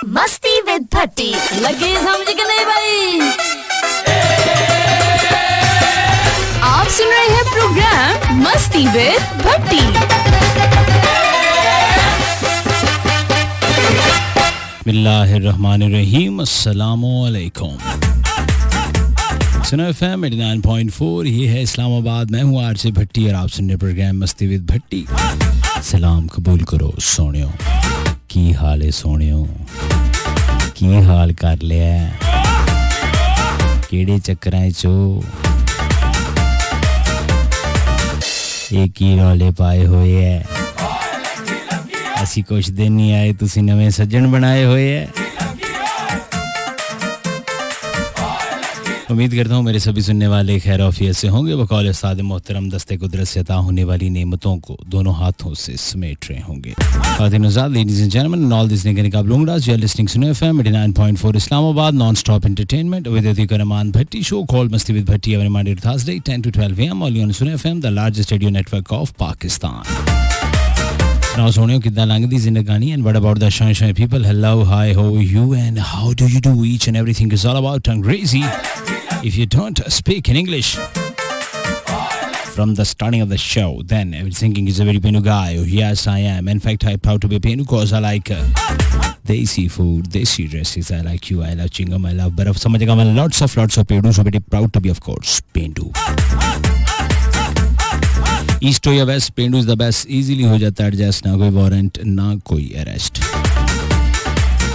मस्ती विद भट्टी लगे समझ के नहीं भाई। आप सुन रहे हैं प्रोग्राम मस्ती विद भट्टी। बिस्मिल्लाहिर्रहमानिर्रहीम, अस्सलामुअलैकुम। सुनो एफएम 89.4, ये है इस्लामाबाद। मैं हूँ आरजे भट्टी और आप सुन रहे प्रोग्राम मस्ती विद भट्टी। सलाम कबूल करो सोनियो, की हाल है सोनियो, की हाल कर लिया, केड़े चक्करां चो एक ही रौले पाए हुए है। असी कुछ दिन नहीं आए, तुसी नवे सज्जन बनाए हुए है। उम्मीद करता हूँ मेरे सभी सुनने वाले खैर आफियत से होंगे। वक़ौल उस्ताद मोहतरम दस्ते कुदरत से अता होने वाली नेमतों को दोनों हाथों से समेट रहे होंगे। Ladies and gentlemen, and all these Niganika Blumras, you are listening to FM 89.4 Islamabad, non-stop entertainment with Atika Rahman Bhatti show called Masti with Bhatti every Monday to Thursday, 10 to 12 a.m. only on Suno FM, the largest radio network of Pakistan. Now, Sonio, kidda langdi zindagani, and what about the Shan people? Hello, hi, how are you, and how do you do? Each and everything is all about Angrezi. If you don't speak in English from the starting of the show, then thinking is a very Penu guy. Yes, I am. In fact, I'm proud to be a Penu because I like desi food, desi dresses. I like you. I love chingam. I love baraf. Samajhega, lots of Penu. So very proud to be, of course, Penu. East or West, Penu is the best. Easily हो जाता है adjust, ना कोई warrant, ना कोई arrest.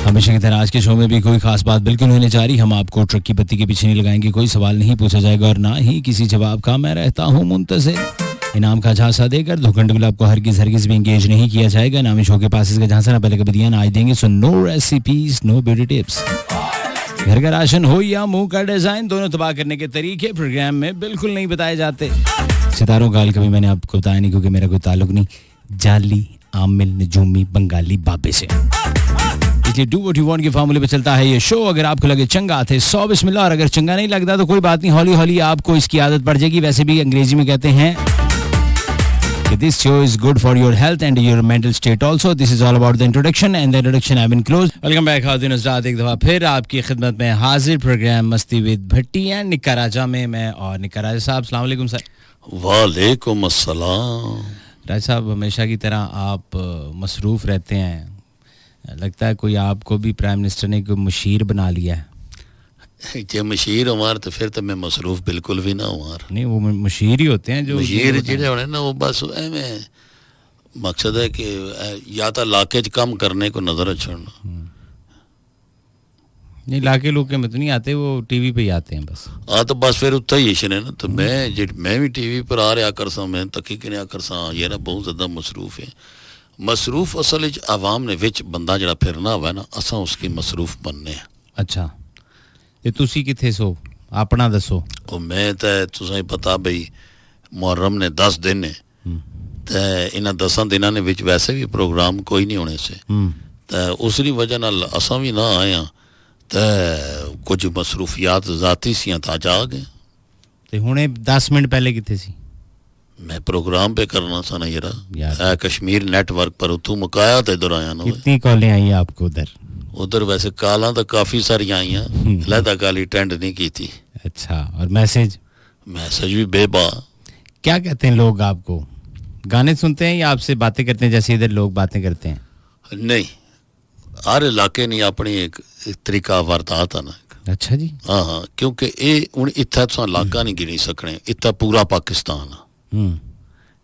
हमेशा की तरह आज के शो में भी कोई खास बात बिल्कुल होने जा रही। हम आपको ट्रक की बत्ती के पीछे नहीं लगाएंगे, कोई सवाल नहीं पूछा जाएगा और ना ही किसी जवाब का मैं रहता हूँ मुंतज़िर। इनाम का झांसा देकर 2 घंटे में आपको हरगिज़ भी एंगेज नहीं किया जाएगा। नामी शो के पास इसका झांसा ना पहले कभी दिया ना आज देंगे। So no recipes, no beauty tips. घर का राशन हो या मुंह का डिज़ाइन, दोनों तबाह करने के तरीके प्रोग्राम में बिल्कुल नहीं बताए जाते। सितारों का हाल कभी मैंने आपको बताया नहीं, क्योंकि मेरा कोई ताल्लुक नहीं जाली, आमिल, नजूमी, बंगाली बाबे से। इसलिए डू व्हाट यू वांट की फार्मूले पे चलता है ये शो। अगर आपको लगे चंगा थे 100 बिस्मिल्लाह, और अगर चंगा नहीं लगता तो कोई बात नहीं, हौली हौली आपको इसकी आदत पड़ जाएगी। वैसे भी अंग्रेजी में कहते हैं कि this show is good for your health and your mental state also. This is all about the introduction and the introduction have been close. Welcome back खातिन हज़रात, एक दफ़ा फिर आपकी खिदमत में हाजिर प्रोग्राम मस्ती विद भट्टी एंड निक्का राजा में मैं और निक्का राजा साहब। अस्सलाम वालेकुम सर। वालेकुम अस्सलाम। राजा साहब, हमेशा की तरह आप मसरूफ़ रहते हैं, लगता है कोई आपको भी प्राइम मिनिस्टर ने कोई मुशीर बना लिया है। जे मुशीर हमार तो फिर तो मैं मसरूफ बिल्कुल भी ना हूँ। नहीं, वो मुशीर ही होते हैं जो मुशीर जिहड़े होने ना, वो बस एवें मकसद है कि या तो इलाके च कम करने को नजर छोड़ना। नहीं, इलाके लोग के में तो नहीं आते, वो टीवी पे ही आते हैं बस। हाँ तो बस फिर उत्थे ही इशने ना। तो मैं भी टीवी पर आ रहा कर सा, मैं तकी कि आ कर सा, ये ना बहुत ज़्यादा मसरूफ है। मसरूफ असल आवाम ने विच बंदा जड़ा फिरना हुआ ना, असा उसकी मसरूफ बनने हैं। अच्छा, ते तुसी किथे सो अपना दसो। और मैं तो तुसें पता बई मुहर्रम ने 10 दिन है, तो इन्हां 10 दिनां ने विच वैसे भी प्रोग्राम कोई नहीं होने से, तो उसकी वजह नाल असां भी ना आए हैं। तो कुछ मसरूफियात ज़ाती सियां तो अज आ गए। ते हुणे 10 मिनट पहले किथे सी? मैं प्रोग्राम पे करना सा ना यार, कश्मीर नेटवर्क पर उतू मुकाया तो इधर आया ना। कितनी कॉलें आई आपको उधर? उधर वैसे कालां तो काफ़ी सारी आई हैं, लहदा काली टेंड नहीं की थी। अच्छा, और मैसेज भी बेबा। क्या कहते हैं लोग आपको? गाने सुनते हैं या आपसे बातें करते हैं जैसे इधर लोग बातें करते हैं? नहीं, हर इलाके ने अपनी एक तरीका वरतात है ना। अच्छा जी। हाँ, क्योंकि ये हूँ इतना तुम इलाका नहीं गिनी सकने, इतना पूरा पाकिस्तान है।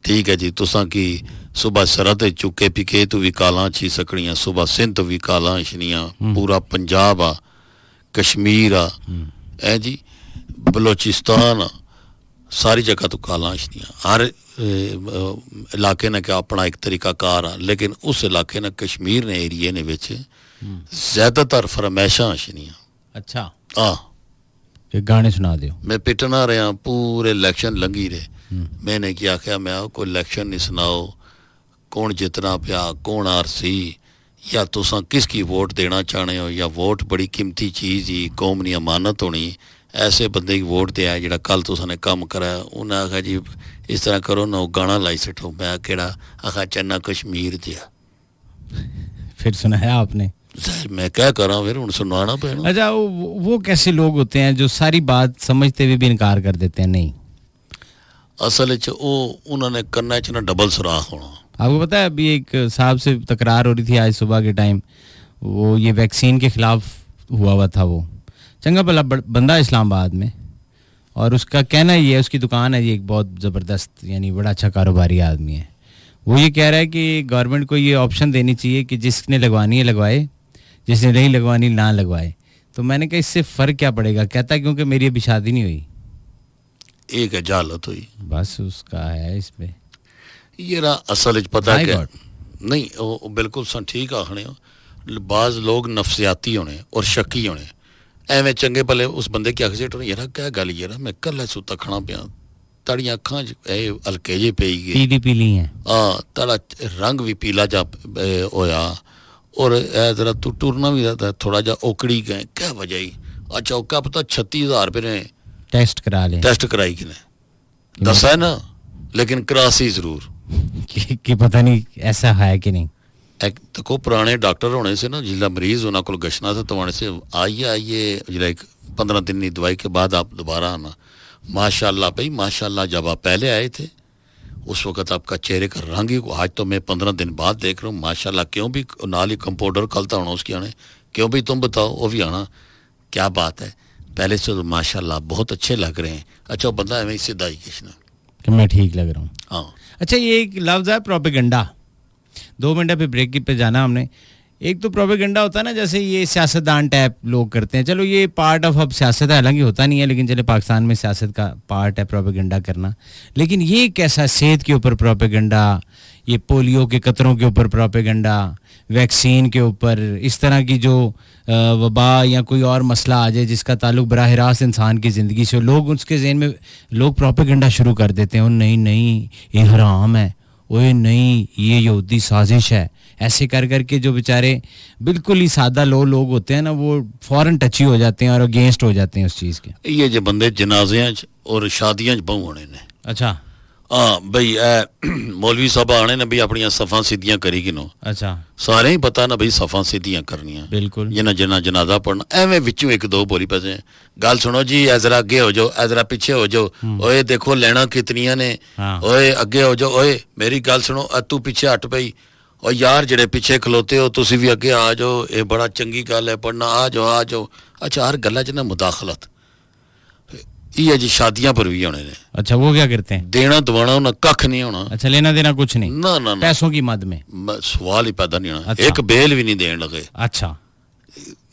ठीक है जी, तुसा की सुबह सरहद चुके पिके तो भी कालां छी सकनियां, सुबह सिंध भी कालां छनियां, पूरा पंजाब आ, कश्मीर आ, है जी, बलोचिस्तान आ, सारी जगह तो कालां छनियां। हर इलाके ने क्या अपना एक तरीका कार आ, लेकिन उस इलाके ने कश्मीर ने एरिए ने विच ज़्यादातर फरमैशां छनियां। अच्छा, हाँ, एक गाने सुना दो। मैं पिटना रहा, पूरे इलेक्शन लंघी रहे, मैंने क्या आख्या, मैं कोई इलेक्शन नहीं सुनाओ, कौन जितना पिया, कौन आरसी, या तुसा किसकी वोट देना चाहते हो, या वोट बड़ी कीमती चीज़ ही, कौम की अमानत होनी, ऐसे बंदे की वोट दिया जिहड़ा कल तुसाने काम कराया। उन्हें आखा जी इस तरह करो ना, वो गाना लाई सटो। मैं केड़ा आखा चन्ना कश्मीर दिया। फिर सुनाया आपने? मैं क्या करा फिर हुण सुनाना पैना। अच्छा, वो कैसे लोग होते हैं जो सारी बात समझते हुए भी इनकार कर देते हैं? नहीं, असल च उन्होंने कन्ना च ना डबल सुराख होना। आपको पता है अभी एक साहब से तकरार हो रही थी आज सुबह के टाइम, वो ये वैक्सीन के खिलाफ हुआ था। वो चंगा भला बंदा इस्लामाबाद में, और उसका कहना ये है, उसकी दुकान है, ये एक बहुत ज़बरदस्त यानी बड़ा अच्छा कारोबारी आदमी है। वो ये कह रहा है कि गवर्नमेंट को ये ऑप्शन देनी चाहिए कि जिसने लगवानी है लगवाए, जिसने नहीं लगवानी ना लगवाए। तो मैंने कहा इससे फ़र्क क्या पड़ेगा? कहता है क्योंकि मेरी अभी शादी नहीं हुई। एक है जालत हुई, बस उसका है इसमें ये ना असल च पता है क्या नहीं, वो बिल्कुल सन ठीक आखने हो। बाज लोग नफसियाती होने और शक्की होने, एवें चंगे भले उस बंदे की अक्सेट होने, यार क्या गल यार मैं कल सुता खड़ा पिया, तड़ियां अखां च हल्के जे पेई गए, पीली पीली हैं, तड़ा रंग भी पीला जा होया, और जरा तू टुरना भी रहता थोड़ा जा ओकड़ी गए, क्या वजह ही? अच्छा वो क्या पता 36,000 रुपये ने टेस्ट करा लें। टेस्ट कराई कि दसा है ना, लेकिन करासी जरूर कि पता नहीं ऐसा है कि नहीं। देखो पुराने डॉक्टर होने से ना, जिला मरीज उन्होंने को गशना से तवाने से आइए जिला 15 दिन की दवाई के बाद आप दोबारा आना। माशाल्लाह भाई माशाल्लाह, जब आप पहले आए थे उस वक़्त आपका चेहरे का रंग ही, आज तो मैं 15 दिन बाद देख रहा हूँ माशाल्लाह। क्यों भी नाल ही कंपाउंडर कलता होना उसकी आने, क्यों भी तुम बताओ वो भी आना, क्या बात है। पहले से तो माशाल्लाह बहुत अच्छे लग रहे हैं। अच्छा वो बंदा है सीधा ही किसना कि मैं ठीक लग रहा हूँ। हाँ अच्छा, ये एक लफ्ज़ है प्रोपेगेंडा। 2 मिनट पे ब्रेक पे जाना हमने। एक तो प्रोपेगेंडा होता है ना, जैसे ये सियासतदान टाइप लोग करते हैं, चलो ये पार्ट ऑफ अब सियासत है, हालांकि होता नहीं है, लेकिन चले पाकिस्तान में सियासत का पार्ट है प्रोपेगेंडा करना। लेकिन ये कैसा सेहत के ऊपर प्रोपेगेंडा, ये पोलियो के कतरों के ऊपर प्रोपेगेंडा, वैक्सीन के ऊपर, इस तरह की जो वबा या कोई और मसला आ जाए जिसका ताल्लुक बराह रास्त इंसान की ज़िंदगी से, लोग उसके ज़हन में लोग प्रोपेगेंडा शुरू कर देते हैं। नहीं नहीं ये हराम है, ओए नहीं ये यहूदी साजिश है, ऐसे कर करके जो बेचारे बिल्कुल ही सादा लोग होते हैं ना, वो फ़ौरन टची हो जाते हैं और अगेंस्ट हो जाते हैं उस चीज़ के। ये जो बंदे जनाजियां और शादियां बहु होने ने, अच्छा हाँ भाई मौलवी साहब आने ने भी अपनी सफ़ा सीधियां करी कि नो। अच्छा, सारे ही पता ना भाई सफ़ा सीधियां करनियां, बिल्कुल जिन्ना जनाजा पढ़ना, एवें विचों एक दो बोली पैसे गल सुनो जी, ऐजरा अगे हो जाओ, ऐजरा पीछे हो जाओ, ओए देखो लेना कितनियां ने, ओए अगे हो जाओ, ओए मेरी गल सुनो तू पीछे हट पई, और यार जेड़े पीछे खलोते हो तुसी भी अगे आ जाओ, ये बड़ा चंगी गल है पढ़ना, आ जाओ। अच्छा हर गल्ला च ना मुदाखलत, ये जी शादियां पर भी होने ने। अच्छा, वो क्या करते हैं? देना दवाना ना कख नहीं होना। अच्छा, लेना देना कुछ नहीं, ना ना ना, पैसों की मद में सवाल ही पैदा नहीं होना। अच्छा। एक बेल भी नहीं देन लगे। अच्छा,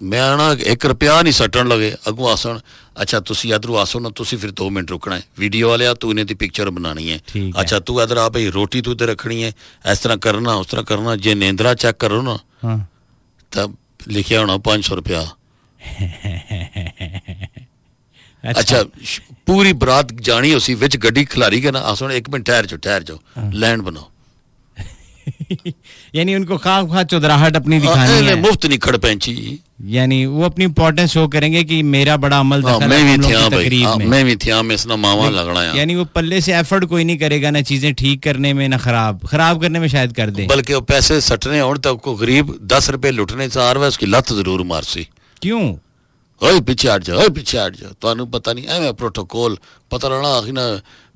मैं आना 1 रुपया नहीं सटन लगे अगू आसन। अच्छा तुसी इधरू आसो ना, तुसी फिर 2 मिनट रुकना है, वीडियो वाले तू इन्हें दी पिक्चर बनानी है। अच्छा तू इधर आ भाई, रोटी तू इधर रखनी है, इस तरह करना उस तरह करना। जे नेंद्रा चेक करो ना तब लिखिया होना 500 रुपया। अच्छा पूरी बरात जानी उसी विच गड्डी खिलारी के ना आसो, 1 मिनट ठहर जाओ लैंड बनाओ। यानी उनको खा चौधराहट अपनी दिखानी है, मुफ्त नहीं खड़ पैंची, यानी वो अपनी इम्पोर्टेंस शो करेंगे कि मेरा बड़ा अमल मैं भी थी मैं इसना मावा लगना है। यानी वो पल्ले से एफर्ट कोई नहीं करेगा ना चीजें ठीक करने में, ना खराब करने में शायद कर दे, बल्कि वो पैसे सटने और तक को गरीब 10 रुपए लुटने से आ रहा है, उसकी लत जरूर मारसी। क्यों? ओए पीछे हट जाओ, तानू पता नहीं एवं प्रोटोकॉल पता रहना आखिर ना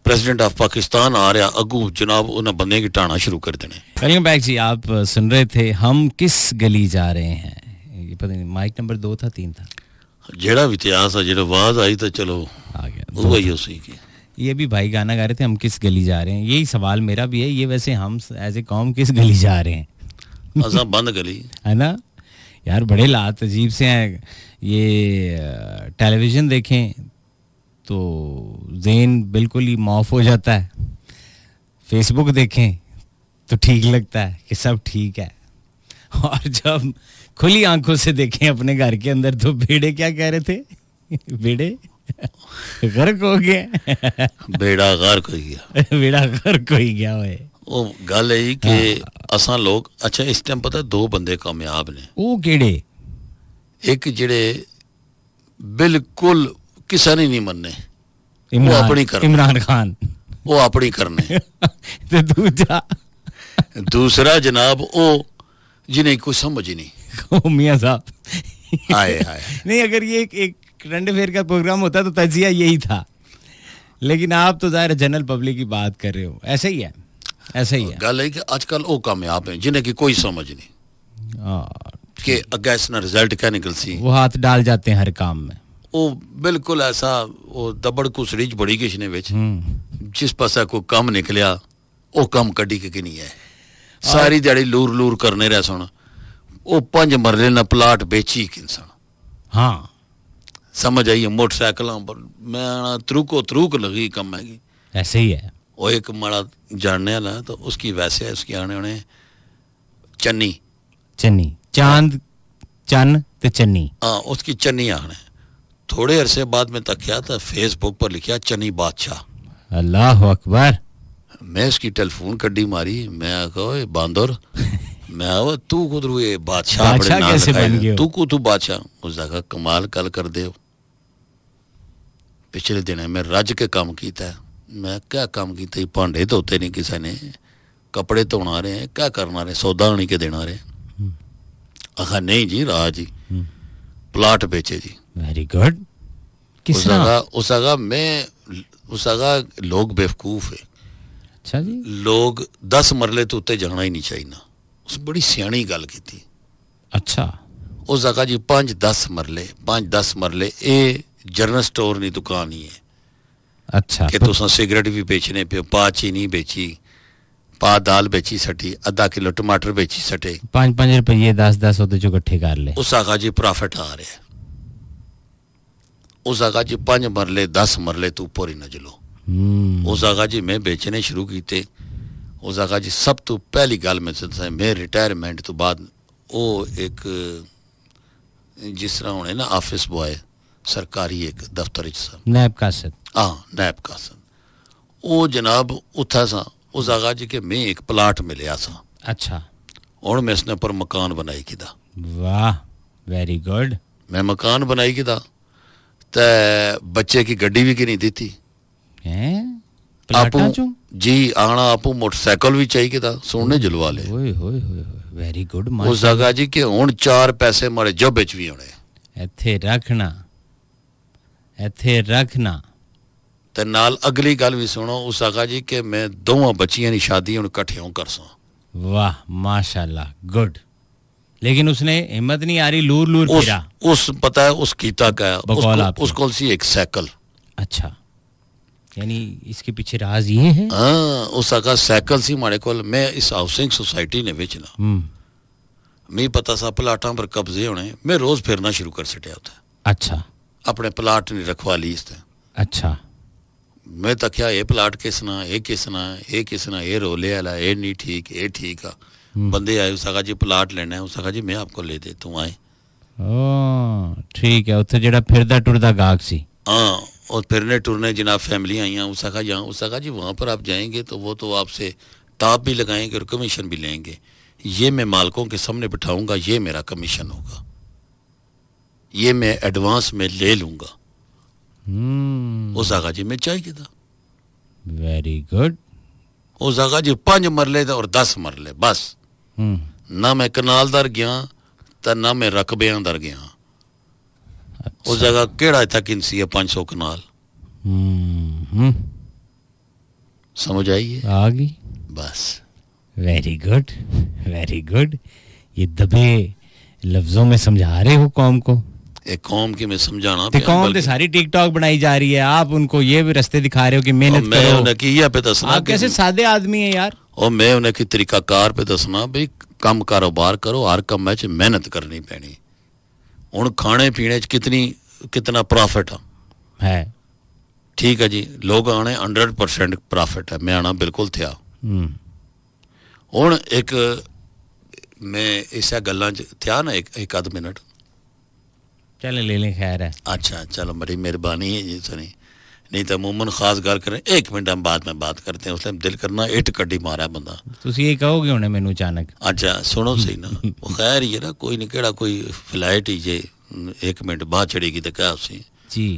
प्रेसिडेंट ऑफ पाकिस्तान आ रहा अगू जनाब उन्हें बंदे की टाणा शुरू कर देने। वेलकम बैक जी, आप सुन रहे थे हम किस गली जा रहे हैं। ये पता नहीं माइक नंबर 2 था 3 था, जेड़ा भी इतिहास है जेड़ा आवाज आई तो चलो आ गया, वही उसी की। ये भी भाई गाना गा रहे थे हम किस गली जा रहे हैं। यही सवाल मेरा भी है, ये वैसे हम एज ए कौम किस गली जा रहे हैं? असा बंद गली है ना यार, बड़े लात अजीब से हैं। ये टेलीविज़न देखें तो ज़हन बिल्कुल ही मौफ हो जाता है, फेसबुक देखें तो ठीक लगता है कि सब ठीक है, और जब खुली आंखों से देखें अपने घर के अंदर तो बेड़े क्या कह रहे थे, बेड़े गर्क हो गया, बेड़ा गर्क हो गया, बेड़ा गर्क हो गया। वो गल है कि असा लोग, अच्छा इस टाइम पता 2 बंदे कामयाब ने। वो केड़े? एक जेड़े बिल्कुल किसा ने नहीं मनने, वो अपनी करने, इमरान खान वो अपनी करने तो दूसरा जनाब वो जिन्हें कोई समझ ही नहीं, ओ मियां साहब हाय हाय नहीं, अगर ये एक करंट अफेयर का प्रोग्राम होता तो तजिया यही था, लेकिन आप तो ज़ाहिर जनरल पब्लिक की बात कर रहे हो. ऐसा ही है, ऐसा ही है. गल है कि आजकल वो कामयाब हैं जिन्हें की कोई समझ नहीं कि अग्गे इसना रिजल्ट क्या निकल सी. वो हाथ डाल जाते हैं हर काम में. वो बिल्कुल ऐसा वो दबड़ कुसड़ी च बड़ी किसने विच जिस पासा कोई कम निकलिया वो कम कड्डी के नहीं है. सारी दिहाड़ी लूर लूर करने रह सुन. वो 5 मरले ना प्लाट बेची किंसान. हाँ समझ आई. मोटरसाइकिलों पर मैं त्रुको त्रुक लगी कम हैगी. ऐसे ही है. वो एक माड़ा जानने वाला तो उसकी वैसे है, उसकी आने उन्हें चन्नी चन्नी चांद चन्न ते चन्नी. हाँ उसकी चन्नी आने. थोड़े अरसे बाद में तकिया था फेसबुक पर लिखा चन्नी बादशाह. अल्लाह अकबर. मैं उसकी टेलीफोन कड्डी मारी. मैं कहो बांदर मैं तू खुद ये बादशाह कैसे बन गया तू बादशाह. उस जगह कमाल कल कर दे. पिछले दिन मैं रज के काम किया है. मैं क्या काम किया. भांडे धोते नहीं किसी ने, कपड़े धोना रहे हैं, क्या करना रहे, सौदा नहीं के देना रहे. आखा नहीं जी राज जी प्लाट बेचे जी. Very good. उस जगह मैं उस जगह लोग बेवकूफ है. अच्छा जी. लोग 10 मरले तो उत्ते जाना ही नहीं चाहिए ना. उस बड़ी सियाणी गल की थी. अच्छा. उस जगह जी 5-10 मरले ये जनरल स्टोर नहीं दुकान ही है. अच्छा कि तुसा सिगरेट भी बेचने पे, पा चीनी बेची, पा दाल बेची सटी, आधा किलो टमाटर बेची सटे. 5-5 रुपये 10-10 होते जो इकट्ठे कर ले. उस जगह जी प्रॉफिट आ रहा है. उस जगह जी 5 मरले 10 मरले तू ऊपर ही न जलो. उस जगह जी मैं बेचने शुरू किए. उस जगह जी सब तो पहली गल मैं मैं रिटायरमेंट तो बाद वो एक जिस तरह होने ना ऑफिस बॉय सरकारी एक दफ्तर नैब कासद. हाँ नैब कासद. वो जनाब उत्था सा उस जगह जी के मैं एक प्लाट मिलया सा. अच्छा. और मैं इसने पर मकान बनाई किदा. वाह वेरी गुड. मैं मकान बनाई किदा ते बच्चे की गड्डी भी की नहीं दी थी. आपू जी आना आपू मोटरसाइकिल भी चाहिए था सोने जलवा ले. Very good. उस जगह जी के हुन 4 पैसे मारे जब बिच भी होने. ਇੱਥੇ रखना ते नाल अगली गल भी सुनो. उस जगह जी के मैं 2 बच्चियां दी शादी हुन इकट्ठे कर सा. वाह माशाल्लाह गुड. लेकिन उसने हिम्मत नहीं आ रही लूर लूर फिरा. उस पता है उस कीता का उसको सी एक साइकिल. अच्छा. यानी इसके पीछे राज ये है. हाँ उस जगह साइकिल सी मारे को. मैं इस हाउसिंग सोसाइटी ने बेचना मैं पता सा प्लाटा पर कब्जे होने. मैं रोज फिरना शुरू कर सटिया होता. अच्छा. अपने प्लाट नहीं रखवा ली इसने. अच्छा. मैं तकिया ये प्लाट किसना ये रोले वाला ये नहीं ठीक ये ठीक आ. बंदे आए उस जगह जी प्लाट लेना है. उस जगह जी मैं आपको ले दे तू आए. ठीक है. उत्थे जेड़ा फिरदा टुरदा गाहक सी. हाँ और फिरने टुरने जनाब फैमिली आई हैं. उस जगह जी वहाँ पर आप जाएंगे तो वो तो आपसे ताप भी लगाएंगे और कमीशन भी लेंगे. ये मैं मालकों के सामने बिठाऊंगा. ये मेरा कमीशन होगा. ये मैं एडवांस में ले लूंगा. उस जगह जी मैं चाहिए था. Very good. उस जगह जी 5 मरले और 10 मरले बस. ना मैं कनालदार गया तो ना मैं रकबेदार गया. उस जगह केड़ा था किनसी है 500 कनाल. समझ आई आ गई बस. Very good very good. ये दबे लफ्जों में समझा रहे हो कौम को. एक कौम की मैं समझाना तो कौम तो सारी टिकटॉक बनाई जा रही है. आप उनको ये भी रास्ते दिखा रहे हो कि मेहनत करो. उन्हें की पे दसना. आप कैसे सादे आदमी हैं यार. और मैं उन्हें की तरीकाकार पे दसना भाई कम कारोबार करो. हर कम में मेहनत करनी पैनी. हुन खाने पीने कितना प्रॉफिट है. ठीक है जी. लोग आने 100% प्रॉफिट है. मैं आना बिल्कुल थिया. हुन एक मैं इस गल्लां च थिया ना एक आध मिनट. चले ले लें खैर है. अच्छा चलो बड़ी मेहरबानी है जी. सुनी नहीं तो अमूमन खास गल करें 1 मिनट हम बाद में बात करते हैं. उसने दिल करना इट कड्डी मारा बंदा. तुसी ये कहोगे हुणे मैनू अचानक. अच्छा सुनो सही ना. वो खैर ही है ना. कोई नहीं केड़ा कोई फ्लाइट ही जे 1 मिनट बाद चढ़ेगी तो क्या उसी जी.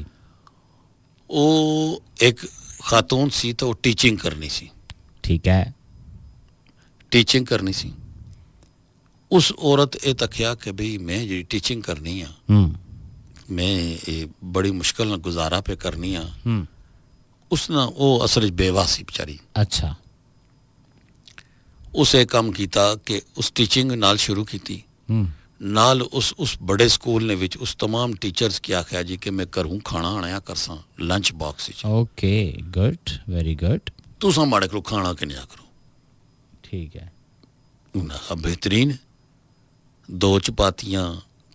वो एक खातून सी तो टीचिंग करनी सी. ठीक है. टीचिंग करनी सी. उस औरत ये तकिया कि भाई मैं जी टीचिंग करनी आ, मैं ये बड़ी मुश्किल नाल गुजारा पे करनी आ। उस ना वो असल बेवा सी बेचारी। अच्छा। उसे काम किया कि उस टीचिंग नाल शुरू की नाल उस बड़े स्कूल ने विच उस तमाम टीचर्स की आख्या जी कि मैं घरों खाना आना करसा lunch box which. Okay, good, very good. तुसा माड़े को खाना कि नहीं करो। ठीक है। उन्हें बेहतरीन 2 चपातियां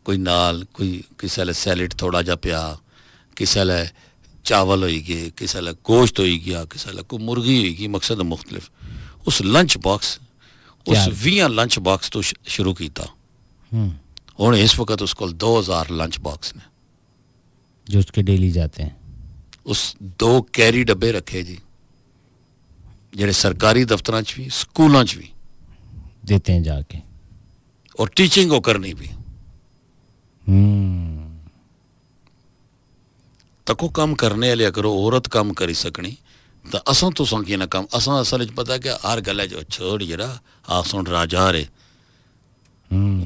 कोई नाल कोई किसी ले सैलेड थोड़ा जा पिया, किसी ले चावल होई गए, किसी ले गोश्त होई गया, किसी ले कोई मुर्गी होई गई, मकसद मुख्तलिफ। उस लंच बॉक्स उस 20 लंच बॉक्स तो शुरू किया। हुण इस वक्त उस कोल 2000 लंच बॉक्स ने जो उसके डेली जाते हैं। उस 2 कैरी डब्बे रखे जी जेडे सरकारी दफ्तरां च भी स्कूलों च भी देते हैं जाके, और टीचिंग को करनी भी। तको काम करने वाले अगर औरत काम करी सकनी तो असां तो की ना काम असां असल च पता कि हर गल जो छोड़ जरा आसन राजा रे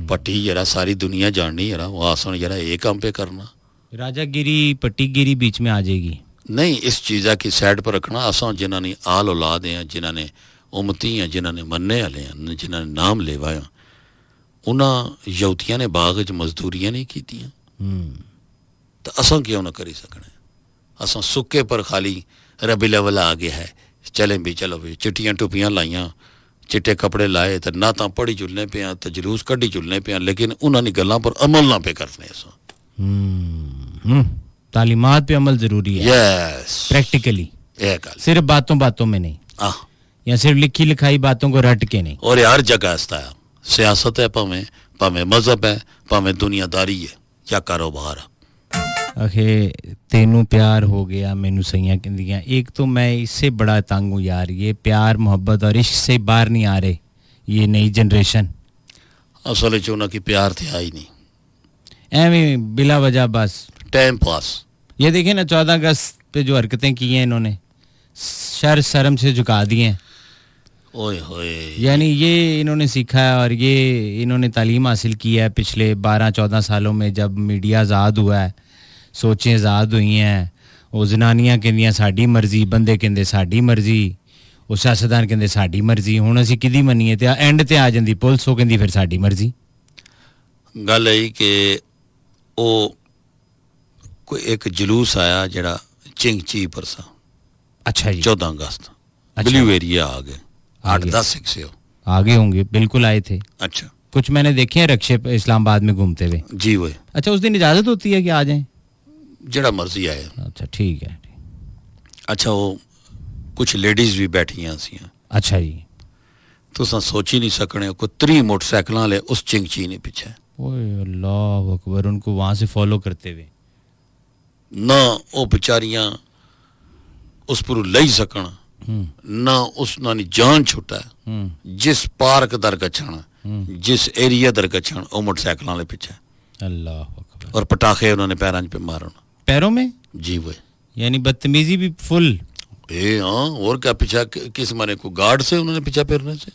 पट्टी जरा सारी दुनिया जाननी जरा वो आसन जरा ये काम पे करना। राजागिरी पट्टीगिरी बीच में आ जाएगी नहीं, इस चीज़ा की साइड पर रखना। असां जिन्होंने आल औलाद हैं, जिन्होंने उमती हैं, जिन्होंने मनने वाले हैं, जिन्होंने नाम लेवाया, उन्होंने यहूदियां ने बाग च मजदूरियां नहीं कीतियां तो असां क्यों ना करी सकने। असां सुक्के पर खाली रबी लेवल आ गया है चले भी चलो भी चिट्टियां टुपियां लाइयां चिट्टे कपड़े लाए तो ना तो पढ़ी चुलने पे तो जलूस कड्ढी चुलने पे, लेकिन उन्होंने गल्लां पर अमल ना पे करने। तालीमात पे अमल जरूरी है। यस, प्रैक्टिकली, सिर्फ बातों बातों में नहीं, या सिर्फ लिखी लिखाई बातों को रट के नहीं। और हर जगह इसता है, सियासत है, भावें भावें मजहब है, भावें दुनियादारी है या कारोबार है। अखे तेनू प्यार हो गया मैनू सैया कहंदियां। एक तो मैं इससे बड़ा तंग हूँ यार, ये प्यार मोहब्बत और इश्क से बाहर नहीं आ रहे ये नई जनरेशन। असल चोना की प्यार थे आई नहीं, एवं बिला वजह बस टाइम पास। ये देखें ना 14 अगस्त पे जो हरकतें की हैं इन्होंने, शर शर्म से झुका दिए हैं। ओए होए, यानी ये इन्होंने सीखा है और ये इन्होंने तालीम हासिल की है पिछले 12-14 सालों में। जब मीडिया आज़ाद हुआ है, सोचें आज़ाद हुई हैं, वो जनानियां कहंदियां साड़ी मर्जी, बंदे कहंदे साड़ी मर्जी, वो सियासतदान कहंदे साड़ी मर्जी। हुण असीं किहदी मन्नीए ते एंड ते आ जांदी पुलिस, वो कहंदी फिर साड़ी मर्जी। गल है कि वो कोई एक जुलूस आया जड़ा चिंगची परसा। अच्छा जी, 14 अगस्त अच्छा। ब्लू एरिया आ गए 8-10 से आगे होंगे, बिल्कुल आए थे। अच्छा, कुछ मैंने देखे हैं रक्षे इस्लामाबाद में घूमते हुए। जी वो अच्छा, उस दिन इजाजत होती है कि आ जाएं? जड़ा मर्जी आए। अच्छा ठीक है। अच्छा, वो कुछ लेडीज भी बैठियां सी। अच्छा जी, तुसां सोच ही नहीं सकने कोई 3 मोटरसाइकिल वाले उस चिंगची ने पीछे। ओए अल्लाह अकबर, उनको वहां से फॉलो करते हुए ना वो बेचारियां उस पर लई सकन, ना उस नानी जान छुटा जिस पार्क दर गछण, जिस एरिया दर गछण, वो मोटरसाइकिल वाले पीछे। अल्लाह अकबर। और पटाखे उन्होंने पैरां पे मारन। पैरों में? जी वो यानी बदतमीजी भी फुल। हाँ, और क्या पीछा किस मारे को गार्ड से उन्होंने पीछा फिरने से।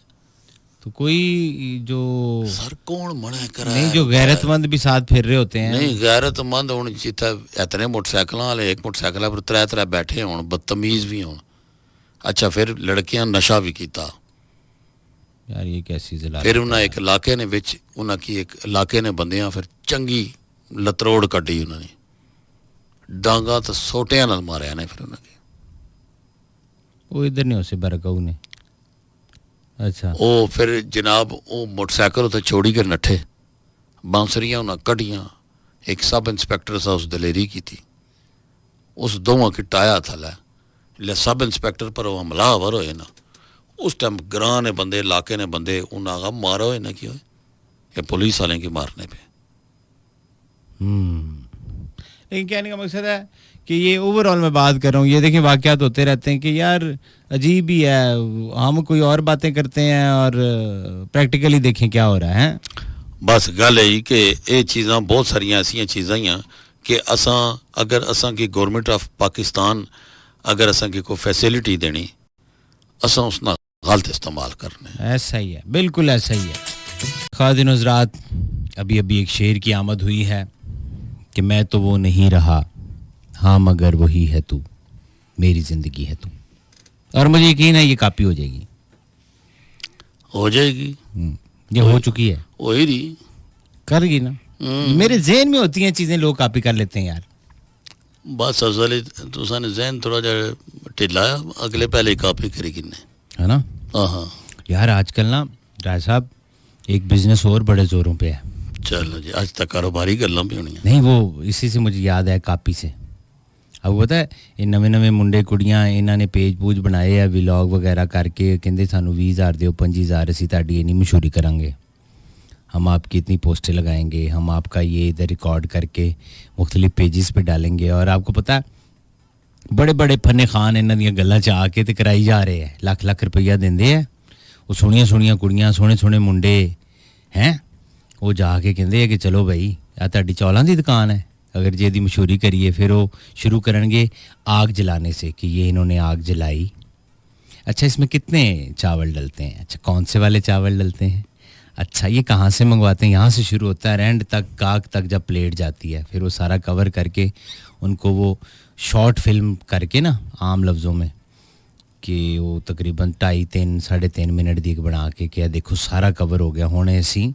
तो कोई जो सर कौन मना करा नहीं, जो गैरतमंद भी साथ फिर रहे होते हैं। नहीं, गैरतमंद होने जितना इतने मोटरसाइकिल वाले, एक मोटरसाइकिल पर 3 बैठे हों, बदतमीज भी हों। अच्छा, फिर लड़कियां नशा भी किया यार, ये कैसी जिला। फिर उन्हें एक इलाके ने विच उन्हें की एक इलाके ने बंदियां फिर चंगी लतरोड़ कड्डी, उन्होंने डांगा तो सोटियां नाल मारिया ने। फिर उन्होंने वो इधर नहीं हो से बरकाऊ ने। अच्छा, ओ फिर जनाब वो मोटरसाइकिल उत्ते छोड़ी कर नठे, बांसुरियां उन्हें कड्डियां। एक सब इंस्पैक्टर सा उस दलेरी की थी, उस दोवां की टाया थला ले सब इंस्पैक्टर पर वो हमलावर होए ना। उस टाइम ग्रां ने बंदे, इलाके ने बंदे उन्हें आगा मारो है ना कि ये पुलिस वाले के मारने पे। लेकिन कहने का मकसद है कि ये ओवरऑल मैं बात कर रहा हूँ, ये देखिए वाकयात होते रहते हैं कि यार अजीब ही है। हम कोई और बातें करते हैं और प्रैक्टिकली देखें क्या हो रहा है। बस गल है कि ये चीज़ां बहुत सारियां ऐसियां चीज़ां ही कि असां अगर असां की गवर्नमेंट ऑफ पाकिस्तान अगर असां की कोई फैसिलिटी देनी, असां उसना गलत इस्तेमाल करने। ऐसा ही है, बिल्कुल ऐसा ही है। खादिन हज़रात, अभी अभी एक शेर की आमद हुई है कि मैं तो वो नहीं रहा, हाँ मगर वही है तू, मेरी जिंदगी है तू। और मुझे यकीन है ये कॉपी हो जाएगी। हो जाएगी, ये हो चुकी है, हो ही रही, करेगी ना। मेरे ज़हन में होती हैं चीज़ें, लोग कॉपी कर लेते हैं यार। बस असल तुसाने जहन थोड़ा जा ढिला है, अगले पहले कॉपी करी किन्ने, है ना। हाँ यार आजकल ना राय साहब एक बिजनेस और बड़े जोरों पे है। चलो जी, आज तक कारोबारी गल्लां भी होनी है। नहीं, वो इसी से मुझे याद है, कापी से। अब पता है ये नवे नवे मुंडे कुड़ियां इन्होंने पेज पूज बनाए है, व्लॉग वगैरह करके कहते सानू 20,000 दो 25,000 असी ताड़ी इन्नी मशहूरी करांगे, हम आपकी इतनी पोस्टें लगाएंगे, हम आपका ये इधर रिकॉर्ड करके मुख्तलिफ पेजेस पे डालेंगे। और आपको पता है बड़े बड़े फन्ने खान इन्हों दी गल्लां च आके ते कराई जा रहे हैं, लख लख रुपया देंदे है। वो सोहणियां सोहणियां कुड़ियां, सोहणे सोहणे मुंडे हैं, वो जाके कहते हैं कि चलो भाई आ तुहाडी चौलां दी दुकान है, अगर जे दी मशहूरी करिए। फिर वो शुरू करेंगे आग जलाने से कि ये इन्होंने आग जलाई। अच्छा इसमें कितने चावल डलते हैं, अच्छा कौन से वाले चावल डलते हैं, अच्छा ये कहाँ से मंगवाते हैं, यहाँ से शुरू होता है एंड तक काक तक जब प्लेट जाती है। फिर वो सारा कवर करके उनको वो शॉर्ट फिल्म करके ना आम लफ्ज़ों में कि वो तकरीबन 2.5 साढ़े 3 मिनट दी बना के क्या देखो सारा कवर हो गया, हुणे असीं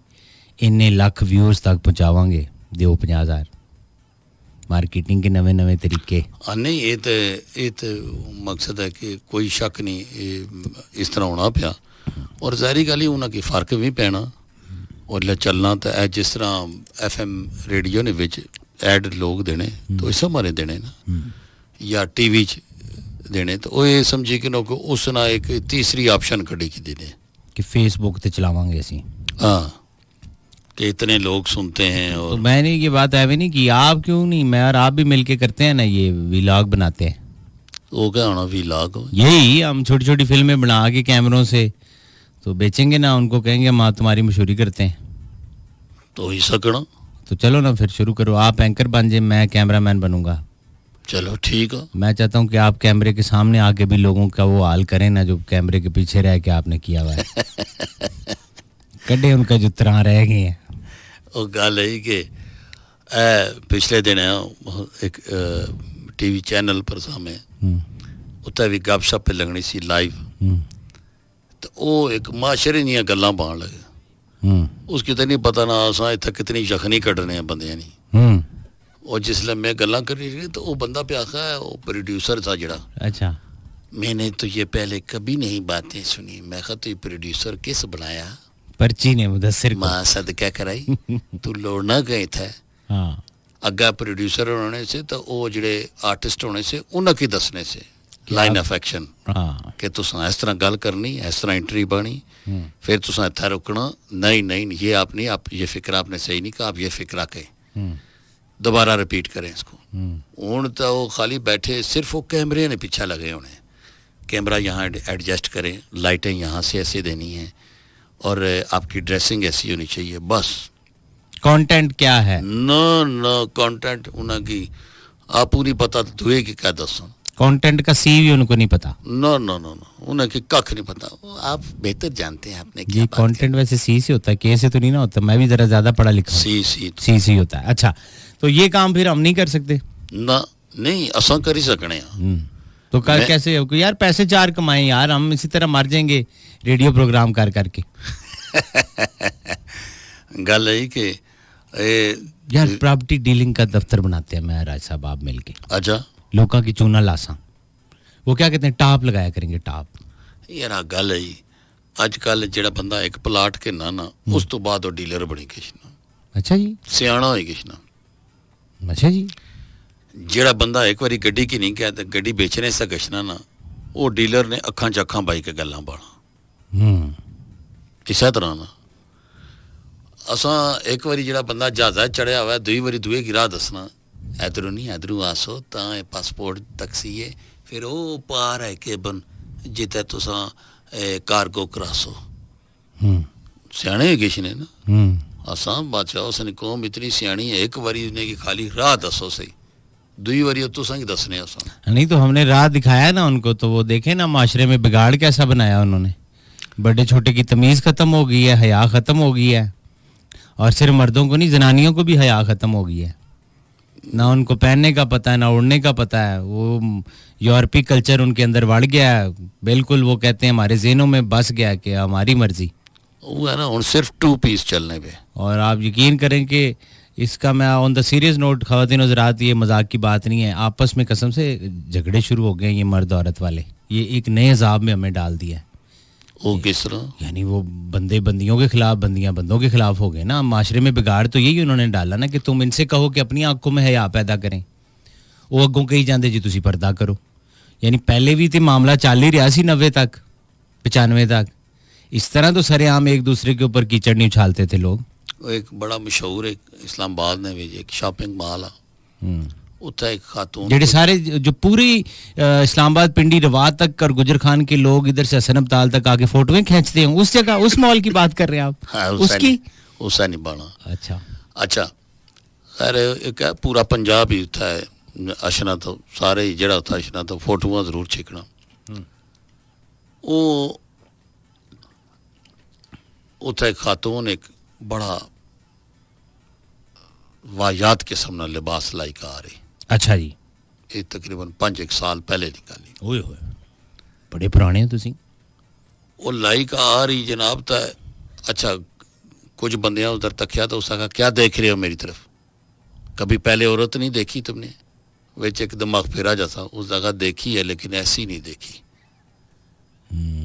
इन्ने लख व्यूअर्स तक पहुँचावांगे, दिओ 50,000। मार्केटिंग के नवे नवे तरीके। नहीं ये तो मकसद है कि कोई शक नहीं ये इस तरह होना पिया। और ज़ाहिरी गल ही उन्हें फ़र्क भी पैना और चलना तो है जिस तरह FM रेडियो ने विच एड लोग देने तो इस मारे देने ना, या TV च देने, तो वो ये समझी कि नो उस ना एक तीसरी ऑप्शन कड़ी की देने कि फेसबुक ते चलावांगे असीं। हाँ कि इतने लोग सुनते हैं। और तो मैंने ये बात है भी नहीं कि आप क्यों नहीं, मैं और आप भी मिलके करते हैं ना, ये व्लॉग बनाते हैं। वो क्या होना व्लॉग हो, यही हम छोटी छोटी फिल्में बना के कैमरों से तो बेचेंगे ना, उनको कहेंगे हम तुम्हारी मशहूरी करते हैं। तो ही सकना, तो चलो ना फिर शुरू करो, आप एंकर बन जाए, मैं कैमरामैन बनूंगा। चलो ठीक है। मैं चाहता हूँ कि आप कैमरे के सामने आके भी लोगों का वो हाल करें ना जो कैमरे के पीछे रह के आपने किया हुआ है। कड्डे उनका जो तरह रह गए हैं। वो गल है कि पिछले दिन एक TV चैनल पर सामने उत्थे भी गपशप पे लगनी सी लाइव, तो वो एक माशरे दियां गल्लां पान लगे। उसकी तो नहीं पता ना असा इत्थे कितनी यखनी कड्ढने हैं बंदे नहीं। और जिसले मैं गल्लां करी रही तो वो बंदा पे आखा है, वो प्रोड्यूसर था जड़ा, अच्छा मैंने तो ये पहले कभी नहीं बातें सुनी। मैं कहा तो ये प्रोड्यूसर किस बनाया, पर्ची ने मुदस्सिर माँ सदका कराई तू लोड़ना गए थे। हाँ अग्गा प्रोड्यूसर होने से तो वो जड़े आर्टिस्ट होने से उन्हें दसने से लाइन ऑफ एक्शन कि तुसा इस तरह गल करनी, इस तरह एंट्री बनी, फिर तुसा इतना रुकना, नहीं नहीं ये आप नहीं, आप ये फिक्र आपने सही नहीं कहा, आप ये फिक्र के दोबारा रिपीट करें इसको। हूँ तो वो खाली बैठे सिर्फ वो कैमरे ने पीछा लगे होने, कैमरा यहाँ एडजस्ट करें, लाइटें यहाँ से ऐसे देनी हैं और आपकी ड्रेसिंग ऐसी होनी चाहिए, बस। कंटेंट क्या है? नो कंटेंट उनकी आप नहीं पता तो दुए की क्या दसो, कंटेंट का सी भी उनको नहीं पता। नो नो नो नो उनकी कख नहीं पता, आप बेहतर जानते हैं आपने क्या। ये कंटेंट वैसे सी से होता है, के से तो नहीं ना होता, मैं भी जरा ज्यादा पढ़ा लिखा हूं। सी होता है। अच्छा तो ये काम फिर हम नहीं कर सकते ना? नहीं असा कर ही सकने तो कर कैसे हो यार, पैसे चार कमाएं यार, हम इसी तरह मर जाएंगे रेडियो प्रोग्राम कर करके। गल है कि यार प्रॉपर्टी डीलिंग का दफ्तर बनाते हैं मैं राज साहब आप मिलके। अच्छा लोगों की चूना लासा, वो क्या कहते हैं टाप लगाया करेंगे, टाप। यार गल है अजकल जेड़ा बंदा एक प्लाट के ना उस तो बाद वो डीलर बनी किशना। अच्छा जी सियाना हो किशना। अच्छा जी जेड़ा बंदा एक बारी गड्डी की नहीं कहता गड्डी बेचने से कशना ना, वो डीलर ने अखा च अखा पाई के गल्लां पाना। इस तरह ना असा एक बारी जेड़ा बंदा जहाजा चढ़िया हुआ दुई बारी दुए की राह दसना, इधरों नहीं इधरों आसो तां पासपोर्ट तक्सी है, फिर वो पार है केबन जिते तुसा कार्गो करासो। सियाने किश ने ना असा बादशाह उसने कौम इतनी सियानी है, एक बारी ने की खाली राह दसो सही, दुई बारी तुसा की दसने असा नहीं तो हमने राह दिखाया ना उनको, तो वो देखे ना माशरे में बिगाड़ कैसा बनाया उन्होंने। बड़े छोटे की तमीज़ ख़त्म हो गई है, हया ख़त्म हो गई है, और सिर्फ मर्दों को नहीं, जनानियों को भी हया ख़त्म हो गई है। ना उनको पहनने का पता है, ना उड़ने का पता है। वो यूरोपीय कल्चर उनके अंदर बढ़ गया है बिल्कुल। वो कहते हैं हमारे ज़हनों में बस गया कि हमारी मर्जी, वो है ना उन सिर्फ 2 पीस चलने पे। और आप यकीन करें कि इसका मैं ऑन द सीरियस नोट, ख़वातीन हज़रात, ये मजाक की बात नहीं है, आपस में कसम से झगड़े शुरू हो गए ये मर्द औरत वाले। ये एक नए अजाब में हमें डाल दिया है। वो किस तरह? यानी वो बंदे बंदियों के खिलाफ, बंदियां बंदों के खिलाफ हो गए ना। माशरे में बिगाड़ तो यही उन्होंने डाला ना कि तुम इनसे कहो कि अपनी आंखों में हया पैदा करें, वो अगों कही जाते जी तुसी पर्दा करो। यानी पहले भी तो मामला चल ही रहा सी 90 तक 95 तक। इस तरह तो सरेआम एक दूसरे के ऊपर कीचड़ नहीं उछालते थे लोग। एक बड़ा मशहूर एक इस्लामाबाद में भी एक शॉपिंग मॉल है, उत्थे एक खातून जेडे सारे जो पूरी इस्लामाबाद पिंडी रवात तक और गुजर खान के लोग इधर से हसन अब्ताल तक आके फोटोएं खींचते हैं, उस जगह उस मॉल की बात कर रहे हैं आप? हाँ, उसका नहीं बना। अच्छा खैर एक है पूरा पंजाब ही उत्था है अशना, तो सारे ही जेड़ा उत्था अशना तो फोटोआं जरूर छिकना। वो उत्थे एक खातून एक बड़ा वाहियात किस्म ना लिबास लाइक आ रही। अच्छा जी। ये तकरीबन 5-1 साल पहले निकाली। ओए होए बड़े पुराने हो तुसी। वो लाइक आ रही जनाब। तो अच्छा कुछ बंदियां उधर तकिया तो उसका क्या देख रहे हो मेरी तरफ, कभी पहले औरत नहीं देखी तुमने? विच एक दिमाग फिरा जैसा उस जगह देखी है लेकिन ऐसी नहीं देखी।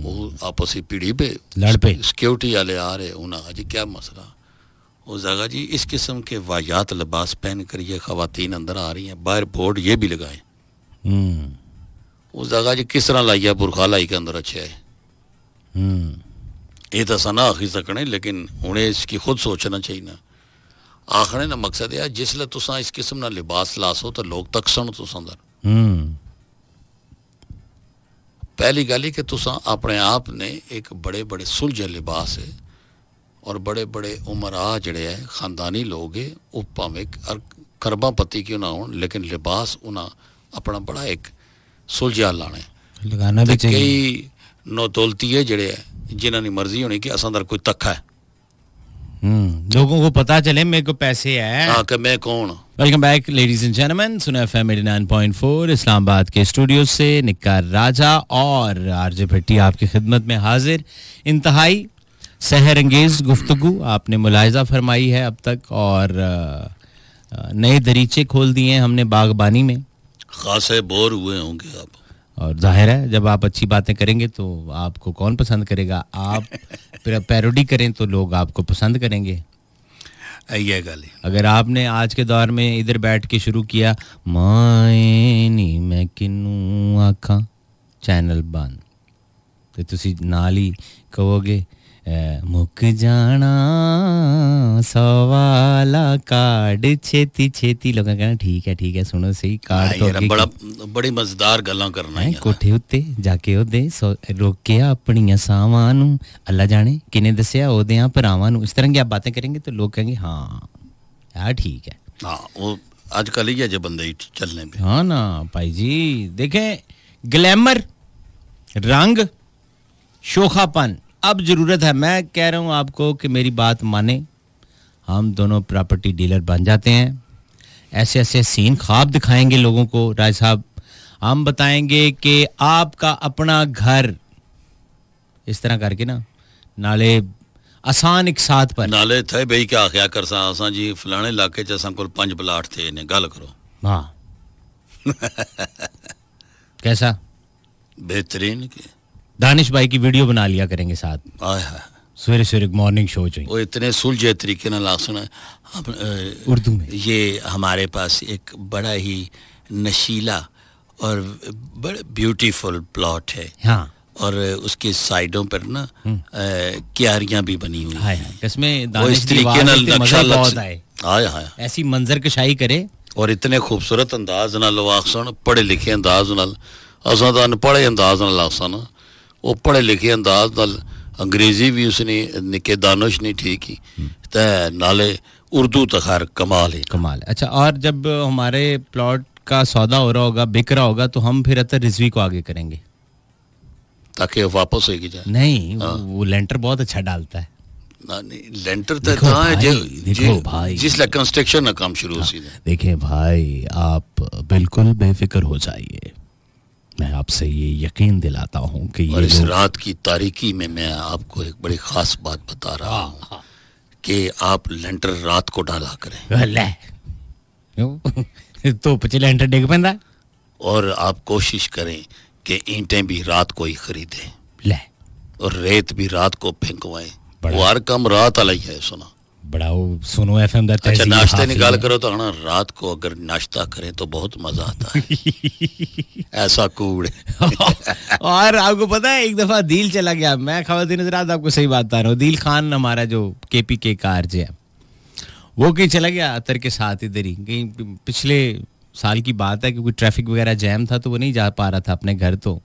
वो आपसी पीढ़ी पे लड़ पे सिक्योरिटी वाले आ रहे उन्हें अजी क्या मसला। उस जगह जी इस किस्म के वाहियात लिबास पहन कर ये खवातीन अंदर आ रही हैं, बाहर बोर्ड ये भी लगाए। उस जगह जी किस तरह लाइया बुरखा लाई के अंदर अच्छे है। ये तो असा ना आखी सकने, लेकिन उन्हें इसकी खुद सोचना चाहिए ना। आखने का मकसद है जिसले तुसा इस किस्म का लिबास लासो तो लोग तकसन तुस अंदर। पहली गल ही कि तुसा अपने आप ने एक बड़े बड़े सुलझे लिबास है और बड़े बड़े उमरा जड़े है खानदानी लोग है, वो भावें खरबा पति क्यों ना हो लेकिन लिबास उन्हें अपना बड़ा एक सुलझा लाना है लगाना भी चाहिए। कई नौदौलती जड़े है जिन्होंने मर्जी होनी कि असा अंदर कोई तखा है, लोगों को पता चले मेरे को पैसे है। हाँ कि मैं कौन। Welcome back ladies and gentleman, सुना एफएम 89.4 इस्लामाबाद के स्टूडियो से निक्का राजा और आरजे भट्टी आपकी खिदमत में हाजिर। इंतहाई सहर अंगेज गुफ्तगू आपने मुलाहिजा फरमाई है अब तक, और नए दरीचे खोल दिए हैं हमने बागबानी में। खासे बोर हुए होंगे आप, और जाहिर है जब आप अच्छी बातें करेंगे तो आपको कौन पसंद करेगा। आप पैरोडी करें तो लोग आपको पसंद करेंगे। ये गल अगर आपने आज के दौर में इधर बैठ के शुरू किया माए नी मैं किनू आखा चैनल बंद, तो तुसी नाल ही कहोगे मुक जाना सवाला कार्ड छेती छेती। लोग कहना ठीक है सुनो सही कार्ड तो बड़ा बड़ी मजेदार गल्लां करना है। कोठे उत्ते जाके ओदे रोकिया अपनियां सावां नू, अल्लाह जाने किने दसिया ओदियां भरावां नू। इस तरह की आप बातें करेंगे तो लोग कहेंगे हाँ यार ठीक है। हाँ वो आजकल ही है जो बंदे चलने पे। हाँ ना भाई जी, देखें ग्लैमर, रंग, शोखापन अब जरूरत है। मैं कह रहा हूं आपको कि मेरी बात माने, हम दोनों प्रॉपर्टी डीलर बन जाते हैं। ऐसे ऐसे सीन ख्वाब दिखाएंगे लोगों को राज साहब। हम बताएंगे कि आपका अपना घर इस तरह करके ना, नाले आसान एक साथ पर नाले थे भाई क्या क्या कर सा असा जी फलाने इलाके च असा कोल 5 प्लाट थे ने गल करो। हाँ कैसा बेहतरीन के दानिश भाई की वीडियो बना लिया करेंगे साथ। आय हाय सवेरे सवेरे मॉर्निंग शो चाहिए वो इतने सुलझे तरीके ना लासन उर्दू में। ये हमारे पास एक बड़ा ही नशीला और बड़ा ब्यूटीफुल प्लॉट है। हाँ और उसके साइडों पर ना क्यारियां भी बनी हुई हैं। इसमें दानिश तरीके ना नक्शा बहुत आए। आय हाय ऐसी मंजर कशाई करे और इतने खूबसूरत अंदाज नाल आखसन, पढ़े लिखे अंदाज नाल। असां तां अनपढ़े अंदाज नाल आखसन, वो पढ़े लिखे अंदाज नाल अंग्रेजी भी उसने निके दानिश नहीं ठीक ही ते नाले उर्दू तो खैर कमाल है कमाल। अच्छा, और जब हमारे प्लॉट का सौदा हो रहा होगा, बिक रहा होगा, तो हम फिर अतर रिजवी को आगे करेंगे। ताकि वो वापस होगी जाए। नहीं, वो लेंटर बहुत अच्छा डालता है। नहीं लेंटर तो कहाँ है देखो भाई, जिसले कंस्ट्रक्शन ना काम शुरू हो सी। देखिए भाई, आप बिल्कुल बेफिक्र हो जाइए, मैं आपसे ये यकीन दिलाता हूँ कि और ये इस रात की तारीकी में मैं आपको एक बड़ी खास बात बता रहा हूँ कि आप लेंटर रात को डाला करें। तो पचे लेंटर डिग पैंदा, और आप कोशिश करें कि ईंटें भी रात को ही खरीदें ले, और रेत भी रात को फेंकवाएं। वो हर काम रात वाला ही है। सुना बड़ा वो सुनो एफएम दा। अच्छा नाश्ते निकाल करो तो ना, रात को अगर नाश्ता करें तो बहुत मजा आता है। ऐसा कूड़। और आपको पता है, एक दफा दिल चला गया, मैं खवातीन हज़रात आपको सही बात बता रहा हूँ, दिल खान हमारा जो केपीके का आरजे है, वो कहीं चला गया अतर के साथ इधर ही कहीं। पिछले साल की बात है, क्योंकि ट्रैफिक वगैरह जैम था तो वो नहीं जा पा रहा था अपने घर। तो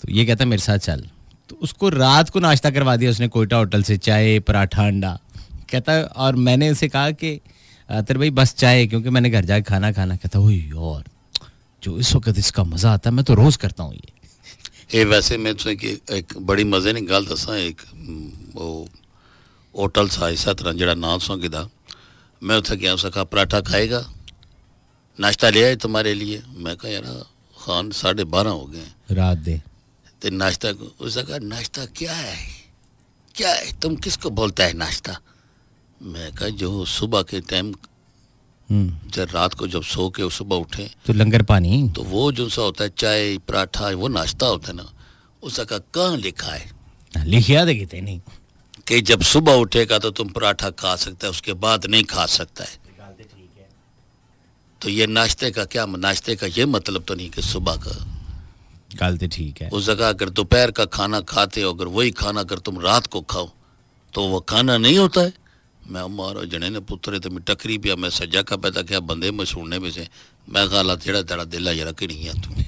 ये कहता मेरे साथ चल, तो उसको रात को नाश्ता करवा दिया उसने कोयटा होटल से, चाय पराठा अंडा। कहता, और मैंने उसे कहा कि अतर भाई बस चाय, क्योंकि मैंने घर जाके खाना खाना। कहता ओह यार, जो इस वक्त इसका मजा आता है मैं तो रोज करता हूँ ये। वैसे मैं तुझे कि एक बड़ी मजे की गल दसा। एक वो होटल सा इस तरह जरा नाम सौ किदा, मैं उसे गया, उसने कहा पराठा खाएगा, नाश्ता ले आए तुम्हारे लिए। मैं कहा यार खान 12:30 हो गए रात दे, तो नाश्ता। उसने कहा नाश्ता क्या है, क्या है, तुम किसको बोलता है नाश्ता? मैं कहा जो सुबह के टाइम, जब रात को जब सो के सुबह उठे तो लंगर पानी, तो वो जो सा होता है चाय पराठा, वो नाश्ता होता है ना। उसने कहा कहाँ लिखा है? लिखिया दे किते नहीं कि जब सुबह उठेगा तो तुम पराठा खा सकता है, उसके बाद नहीं खा सकता है। तो ये नाश्ते का क्या, नाश्ते का ये मतलब तो नहीं कि सुबह का। गलती ठीक है। उस जगह अगर दोपहर का खाना खाते हो, अगर वही खाना अगर तुम रात को खाओ तो वो खाना नहीं होता है। मैं मारो जने ने पुत्रे तो मैं टकरी पिया, मैं सजा का पैदा किया बंदे में सुनने में से। मैं कहा तेरा तेरा दिल है जरा कि नहीं है तू।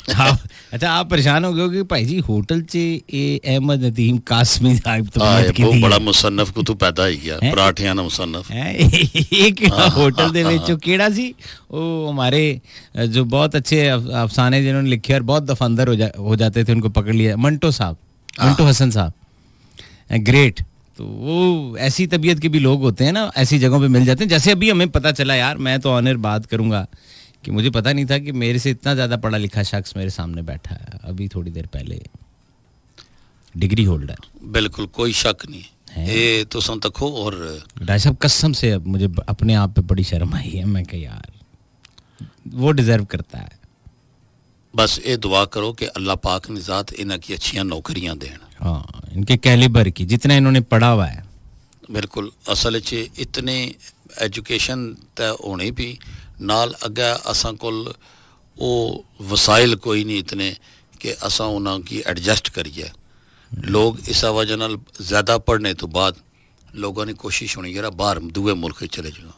अच्छा आप परेशान हो गए कि भाई जी होटल च ए अहमद नदीम कासमी साहब तो वो बड़ा मुसन्नफ को तू पैदा ही गया, पराठियां ना मुसन्नफ। एक होटल दे विच केड़ा सी वो हमारे जो बहुत अच्छे अफसाने जिन्होंने लिखे और बहुत दफा अंदर हो जाते थे, उनको पकड़ लिया, मंटो साहब, मंटो हसन साहब, ग्रेट। तो वो ऐसी तबीयत के भी लोग होते हैं ना, ऐसी जगहों पे मिल जाते हैं। जैसे अभी हमें पता चला यार, मैं तो ऑनर बात करूंगा कि मुझे पता नहीं था कि मेरे से इतना ज़्यादा पढ़ा लिखा शख्स मेरे सामने बैठा है अभी थोड़ी देर पहले, डिग्री होल्डर। बिल्कुल कोई शक नहीं है। ये तो सुन तको। और डाई साहब कसम से अब मुझे अपने आप पे बड़ी शर्म आई है। मैं कहा यार वो डिजर्व करता है। बस ये दुआ करो कि अल्लाह पाक ने ज़ात इन्हें की अच्छियां नौकरियां देन। हाँ, इनके कैलिबर की, जितना इन्होंने पढ़ा हुआ है। बिल्कुल असल च इतने एजुकेशन तो होनी भी नाल अगे असां कोल वो वसाइल कोई नहीं इतने कि असां उन्हां की एडजस्ट करिए। लोग इस वजह नाल ज़्यादा पढ़ने तो बाद लोगों ने कोशिश होनी यार बाहर दूए मुल्क चले जाओ,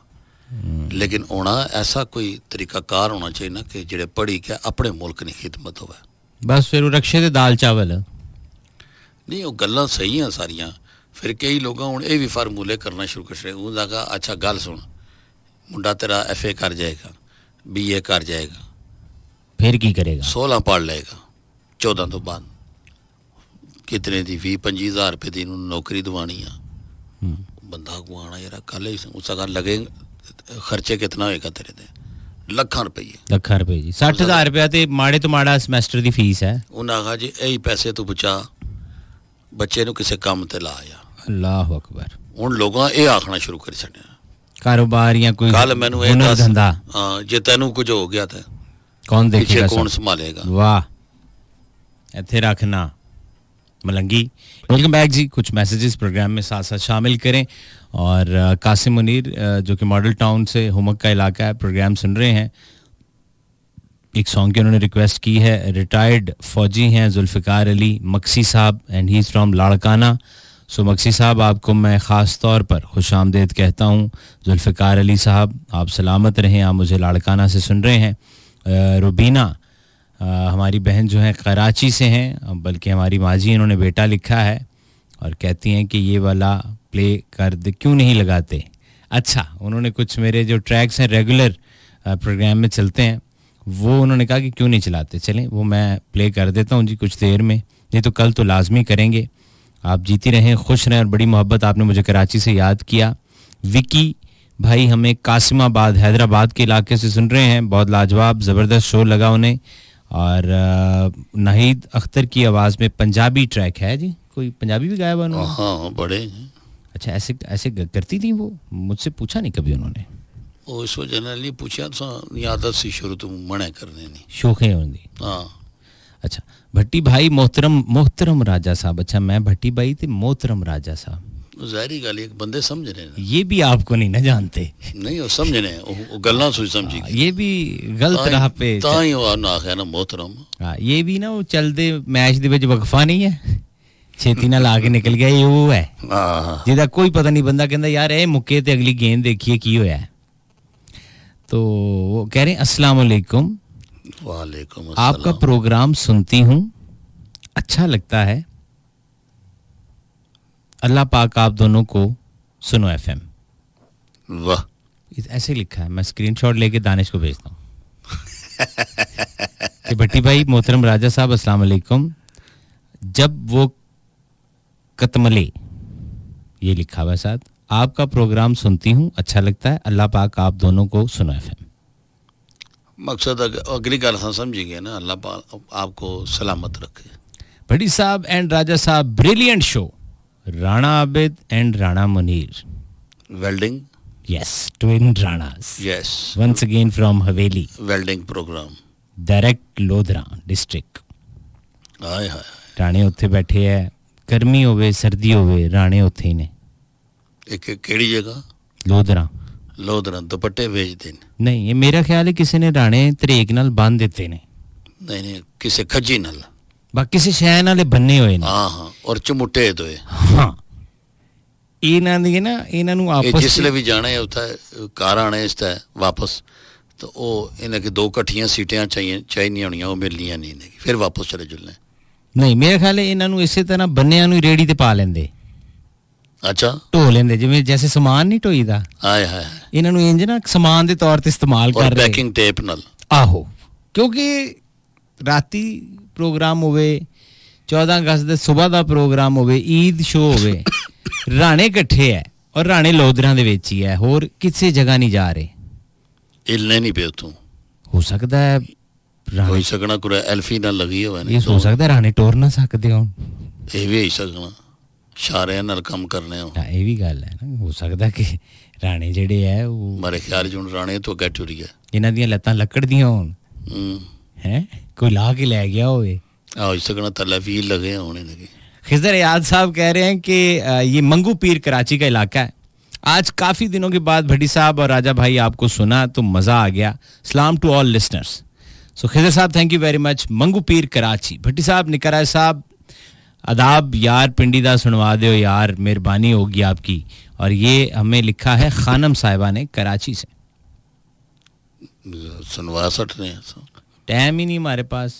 लेकिन होना ऐसा कोई तरीकाकार होना चाहिए ना कि जेड़े पढ़ी के अपने मुल्क की खिदमत होवे। बस फिर रक्शे ते दाल चावल नहीं, वो गल्लां सही हैं सारियां। फिर कई लोग हुण ये भी फार्मूले करना शुरू कर रहे। उन्होंने कहा अच्छा गल सुन, मुंडा तेरा FA कर जाएगा, BA कर जाएगा, फिर की करेगा? 16 पढ़ लेगा 14 तो बाद। कितने दी 20-25 हज़ार रुपये की नौकरी दवानी आ। बंदा को आना यार कल ही उसका कल लगे खर्चे कितना होएगा तेरे ते? ਲੱਖਾਂ रुपये जी। 60,000 रुपया तो माड़े तो माड़ा ਸਮੈਸਟਰ ਦੀ ਫੀਸ ਹੈ। ਉਹਨਾਂ ਆਖਾ ਜੀ ਇਹੀ ਪੈਸੇ ਤੂੰ ਬਚਾ, ਬੱਚੇ ਨੂੰ ਕਿਸੇ ਕੰਮ ਤੇ ਲਾ ਆ। ਅੱਲਾਹੁ ਅਕਬਰ। ਹੁਣ ਲੋਕਾਂ ਇਹ ਆਖਣਾ ਸ਼ੁਰੂ ਕਰ ਛੱਡਿਆ ਕਾਰੋਬਾਰ ਜਾਂ ਕੋਈ ਕੱਲ ਮੈਨੂੰ ਇਹ ਹੁਨਰ ਧੰਦਾ। ਹਾਂ, ਜੇ ਤੈਨੂੰ ਕੁਝ ਹੋ ਗਿਆ ਤਾਂ ਕੌਣ ਦੇਖੇਗਾ, ਕੌਣ ਸੰਭਾलेगा? वाह, ਇੱਥੇ ਰੱਖਣਾ मलंगी। वेलकम बैक जी। कुछ मैसेजेस प्रोग्राम में साथ साथ शामिल करें। और कासिम मुनीर जो कि मॉडल टाउन से हुमक का इलाका है, प्रोग्राम सुन रहे हैं। एक सॉन्ग की उन्होंने रिक्वेस्ट की है। रिटायर्ड फौजी हैं Zulfikar Ali Maksi sahab and he is from Larkana. So Maksi sahab आपको मैं ख़ास तौर पर खुश आमदेद कहता हूँ। जुल्फ़िकार अली साहब आप सलामत रहें, आप मुझे लाड़काना से सुन रहे हैं। रुबीना हमारी बहन जो है कराची से हैं, बल्कि हमारी माजी इन्होंने बेटा लिखा है और कहती हैं कि ये वाला प्ले कर दे, क्यों नहीं लगाते। अच्छा, उन्होंने कुछ मेरे जो ट्रैक्स हैं रेगुलर प्रोग्राम में चलते हैं वो उन्होंने कहा कि क्यों नहीं चलाते। चलें वो मैं प्ले कर देता हूँ जी कुछ देर में। नहीं तो कल तो लाजमी करेंगे। आप जीती रहें, खुश रहें और बड़ी मोहब्बत आपने मुझे कराची से याद किया। विकी भाई हमें कासिमाबाद हैदराबाद के इलाके से सुन रहे हैं, बहुत लाजवाब ज़बरदस्त शो लगा उन्हें। और नाहिद अख्तर की आवाज़ में पंजाबी ट्रैक है जी, कोई पंजाबी भी गाया हुआ उन्होंने? हाँ बड़े। अच्छा, ऐसे ऐसे करती थी वो? मुझसे पूछा नहीं कभी उन्होंने। वो इस वजह नहीं पूछा तो आदत सी शुरू तो मना करने नहीं, शौक़ होंगी। हाँ। अच्छा, भट्टी भाई मोहतरम राजा साहब। अच्छा, मैं भट्टी भाई थे मोहतरम राजा साहब। ज़ाहिरी गल एक बंदे समझ रहे हैं, ये भी आपको नहीं ना जानते। नहीं वो समझ रहे हैं, वो गल्ला सोच समझी ये भी गलत राह पे ताई वो ना आखे ना मोहतरम। हाँ, ये भी ना वो चलते मैच दे विच वक्फा नहीं है, छेती ना ला के निकल गया, ये वो है जिहदा कोई पता नहीं। बंदा कहता यार ए मुक्के ते अगली गेंद देखिए की होया है। तो वो कह रहे हैं अस्सलाम वालेकुम, वालेकुम अस्सलाम, आपका प्रोग्राम सुनती हूँ, अच्छा लगता है, अल्लाह पाक आप दोनों को सुनो एफएम। वाह, ऐसे लिखा है, मैं स्क्रीनशॉट लेके दानिश को भेजता हूँ। कि भट्टी भाई मोहतरम राजा साहब अस्सलाम वालेकुम, जब वो कतमले, ये लिखा हुआ है साथ, आपका प्रोग्राम सुनती हूँ, अच्छा लगता है, अल्लाह पाक आप दोनों को सुनो एफएम। मकसद अगली गल हम समझी गए ना, अल्लाह पाक आपको सलामत रखे। भट्टी साहब and Raja sahab, brilliant show, Rana Abid and Rana Munir, welding, yes, twin Ranas, yes, once again from Haveli, welding program, direct Lodhran district. Hi hi, राणे उत्थे बैठे है, गर्मी होवे सर्दी होवे, राणे उत्थे ही ने। एक केड़ी जगह? लोधरा। लोधरा दुपट्टे बेचते हैं? नहीं, ये मेरा ख्याल है किसी ने राणे तरेक नाल बांध दिते ने। नहीं नहीं, किसी खजी नाल, बाकी किसी शय नाले बन्ने होए ने। हाँ हाँ, और चमुट्टे तो है। हाँ, इन्हां दी ना, इन्हां नु ये आपस जिसले भी जाना है उत्थे कार आने इसता है वापस, तो वो इन्हें की दो कट्ठियां सीटें चाहिए होनियां, वो मिलनियां नहीं इन्हें, फिर वापस चले जुलने। नहीं, मेरा ख्याल है इन्हां नु इसे तरह बन्नियां नु रेड़ी ते पा लेंदे। अच्छा, ढो लेंदे, जिवें जैसे सामान नहीं ढोईदा। हाय हाय, इन्हां नु इंज ना सामान दे तौर ते इस्तेमाल कर और रहे। पैकिंग टेप नाल। आहो, क्योंकि राती प्रोग्राम होवे, 14 अगस्त दे सुबह दा प्रोग्राम होवे, ईद शो होवे, राणे इकट्ठे है और राणे लोधरा दे विच ही है, होर किसी जगह नहीं जा रहे। हिलने नहीं पे तू, हो सकता है हो सकना कोई एल्फी ना लगी हो, ये हो सकता है राणे टोर ना सकदे होण, ये भी हो सकना शारे नाल काम करने हो। हां, ये भी गल है ना, हो सकदा कि राणे जेड़े है वो मारे ख्याल जुन राणे तो अगे टुर गया, इन्हां दी लत्तां लकड़ दियां होण, हैं, कोई ला के ले गया होवे। हो सकना तले व्हील लगे होने लगे। खिज़र याद साहब कह रहे हैं कि ये मंगू पीर कराची का इलाका है। आज काफ़ी दिनों के बाद भट्टी साहब और राजा भाई आपको सुना तो मज़ा आ गया। सलाम टू ऑल लिसनर्स। सो खिज़र साहब thank you very much. Mangu पीर कराची। भट्टी साहब निकराय साहब आदाब यार, पिंडी दा सुनवा दो यार, मेहरबानी होगी आपकी। और ये हमें लिखा है खानम साहिबा ने कराची से। सुनवा सट रहे हैं, टाइम ही नहीं हमारे पास।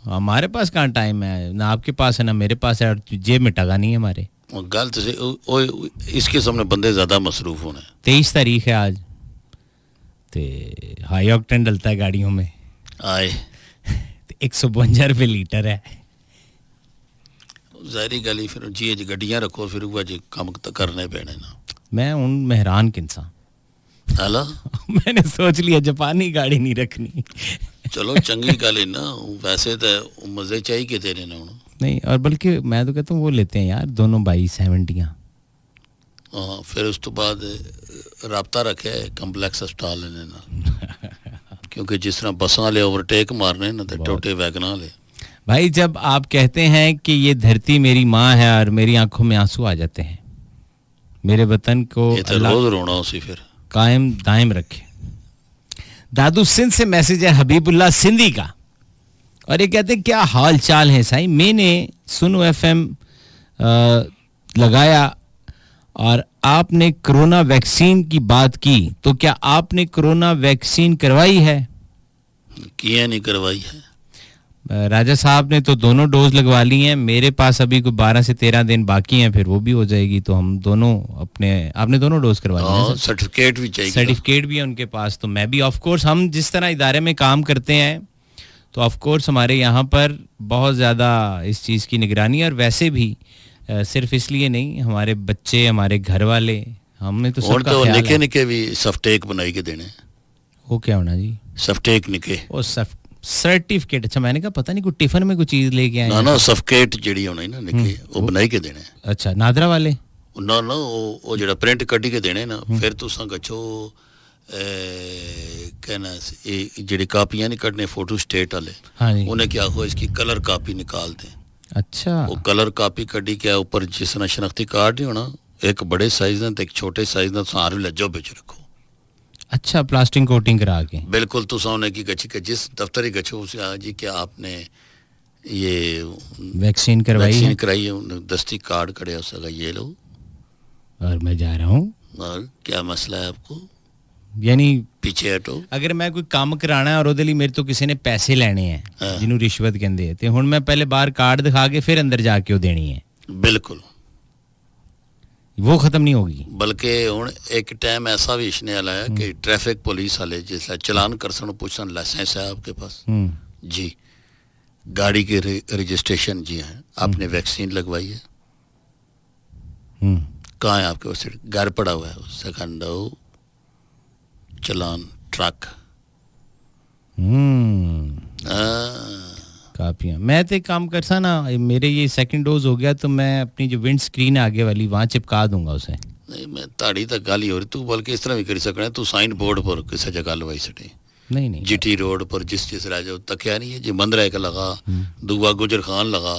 हमारे पास कहाँ टाइम है, ना आपके पास है ना मेरे पास है, और जेब में टगा नहीं है हमारे। गल तो इसके सामने बंदे ज्यादा मसरूफ होने। 23 तारीख है आज, ते हाई ऑक्टेन डलता है गाड़ियों में। आए 152 रुपये लीटर है। जाहिर गल ही, फिर जी गड्डियां रखो, फिर वो जी काम तो करने पैने ना। मैं हूँ मेहरान किंसा। हाला मैंने सोच लिया जापानी गाड़ी नहीं रखनी। चलो चंगी गल है ना, वैसे तो मजे चाहिए कि तेरे ना हूँ नहीं, और बल्कि मैं तो कहता हूँ वो लेते हैं यार दोनों 2270। हाँ, फिर उस तो बाद राब्ता रखे कम्पलैक्स अस्पताल लेने ना, क्योंकि जिस तरह बसा वाले ओवरटेक मारने ना, तो टोटे वैगना ले। भाई जब आप कहते हैं कि ये धरती मेरी माँ है और मेरी आंखों में आंसू आ जाते हैं, मेरे वतन को तो रोज रोना उसी फिर कायम दायम रखे। दादू सिंध से मैसेज है हबीबुल्लाह सिंधी का, और ये कहते हैं क्या हाल चाल है साईं, मैंने सुनो एफएम लगाया और आपने कोरोना वैक्सीन की बात की, तो क्या आपने कोरोना वैक्सीन करवाई है? किया नहीं करवाई है। राजा साहब ने तो दोनों डोज लगवा ली हैं, मेरे पास अभी कोई 12 से 13 दिन बाकी हैं, फिर वो भी हो जाएगी। तो हम दोनों आपने दोनों डोज करवा लिया, सर्टिफिकेट भी चाहिए, सर्टिफिकेट भी है उनके पास। तो मैं भी ऑफ कोर्स, हम जिस तरह इदारे में काम करते हैं तो ऑफ कोर्स हमारे यहाँ पर बहुत ज़्यादा इस चीज़ की निगरानी, और वैसे भी सिर्फ इसलिए नहीं, हमारे बच्चे, हमारे घर वाले, हमने तो सबका तो ख्याल निके है। निके भी सफ्टेक बनाई के देने, वो क्या होना जी? सफ्टेक निके, वो सर्टिफिकेट, अच्छा मैंने कहा पता नहीं कोई टिफिन में कोई चीज़ लेके आए ना हैं। ना सफकेट ਜਿਹੜੀ ਹੋਣੀ ਨਾ ਨਿੱਕੇ ਉਹ ਬਣਾਈ ਕੇ ਦੇਣੇ अच्छा नादरा वाले? ਨਾ ਨਾ ਉਹ ਜਿਹੜਾ ਪ੍ਰਿੰਟ ਕੱਢੀ ਕੇ ਦੇਣੇ ਨਾ, ਫਿਰ ਤੁਸੀਂ ਗੱਚੋ कहना ये ਜਿਹੜੀ ਕਾਪੀਆਂ ਨਹੀਂ ਕੱਢਨੇ फोटो स्टेट वाले, हाँ जी। उन्हें क्या हो इसकी कलर कापी निकाल दें। अच्छा वो कलर कापी कड्डी क्या ऊपर जिस तरह शनाख्ती कार्ड नहीं होना, एक बड़े साइज का एक छोटे साइज का सारे लज्जो बिच रखो। अच्छा प्लास्टिक कोटिंग करा के? बिल्कुल। तो सोने की गच्छी के जिस दफ्तर ही गच्छो उसे आज जी क्या आपने ये वैक्सीन करवाई है? कराई है, दस्ती कार्ड करे उसका ये लो और मैं जा रहा हूँ। और क्या मसला है आपको? यानी पीछे हटो। अगर मैं कोई काम कराना है और ਉਹਦੇ ਲਈ ਮੇਰੇ ਤੋਂ ਕਿਸੇ ਨੇ ਪੈਸੇ ਲੈਣੇ ਹੈ, ਜਿਹਨੂੰ ਰਿਸ਼ਵਤ ਕਹਿੰਦੇ ਆ, ਤੇ ਹੁਣ ਮੈਂ ਪਹਿਲੇ ਬਾਹਰ ਕਾਰਡ ਦਿਖਾ ਕੇ ਫਿਰ ਅੰਦਰ ਜਾ ਕੇ ਉਹ ਦੇਣੀ ਹੈ। बिल्कुल। वो खत्म नहीं होगी। बल्कि हुण एक टाइम ऐसा भी इसने वाला है कि ट्रैफिक पुलिस वाले जिसला चलान करसन पूछन लाइसेंस है आपके पास? जी। गाड़ी की रजिस्ट्रेशन जी है, आपने वैक्सीन लगवाई है? कहाँ है आपके पास? घर पड़ा हुआ है। सेकंड चलान ट्रक कापियाँ। मैं तो एक काम करसा ना, मेरे ये सेकंड डोज हो गया तो मैं अपनी जो विंड स्क्रीन है आगे वाली वहाँ चिपका दूंगा उसे। नहीं मैं ताड़ी तक गल ही हो रही, तू बल्कि इस तरह भी कर सकना, तू साइन बोर्ड पर किसी जगह लवाई सके। नहीं नहीं जीटी रोड पर जिस राजा तकिया नहीं है जी, मंदरा एक लगा, दुआ गुजर खान लगा,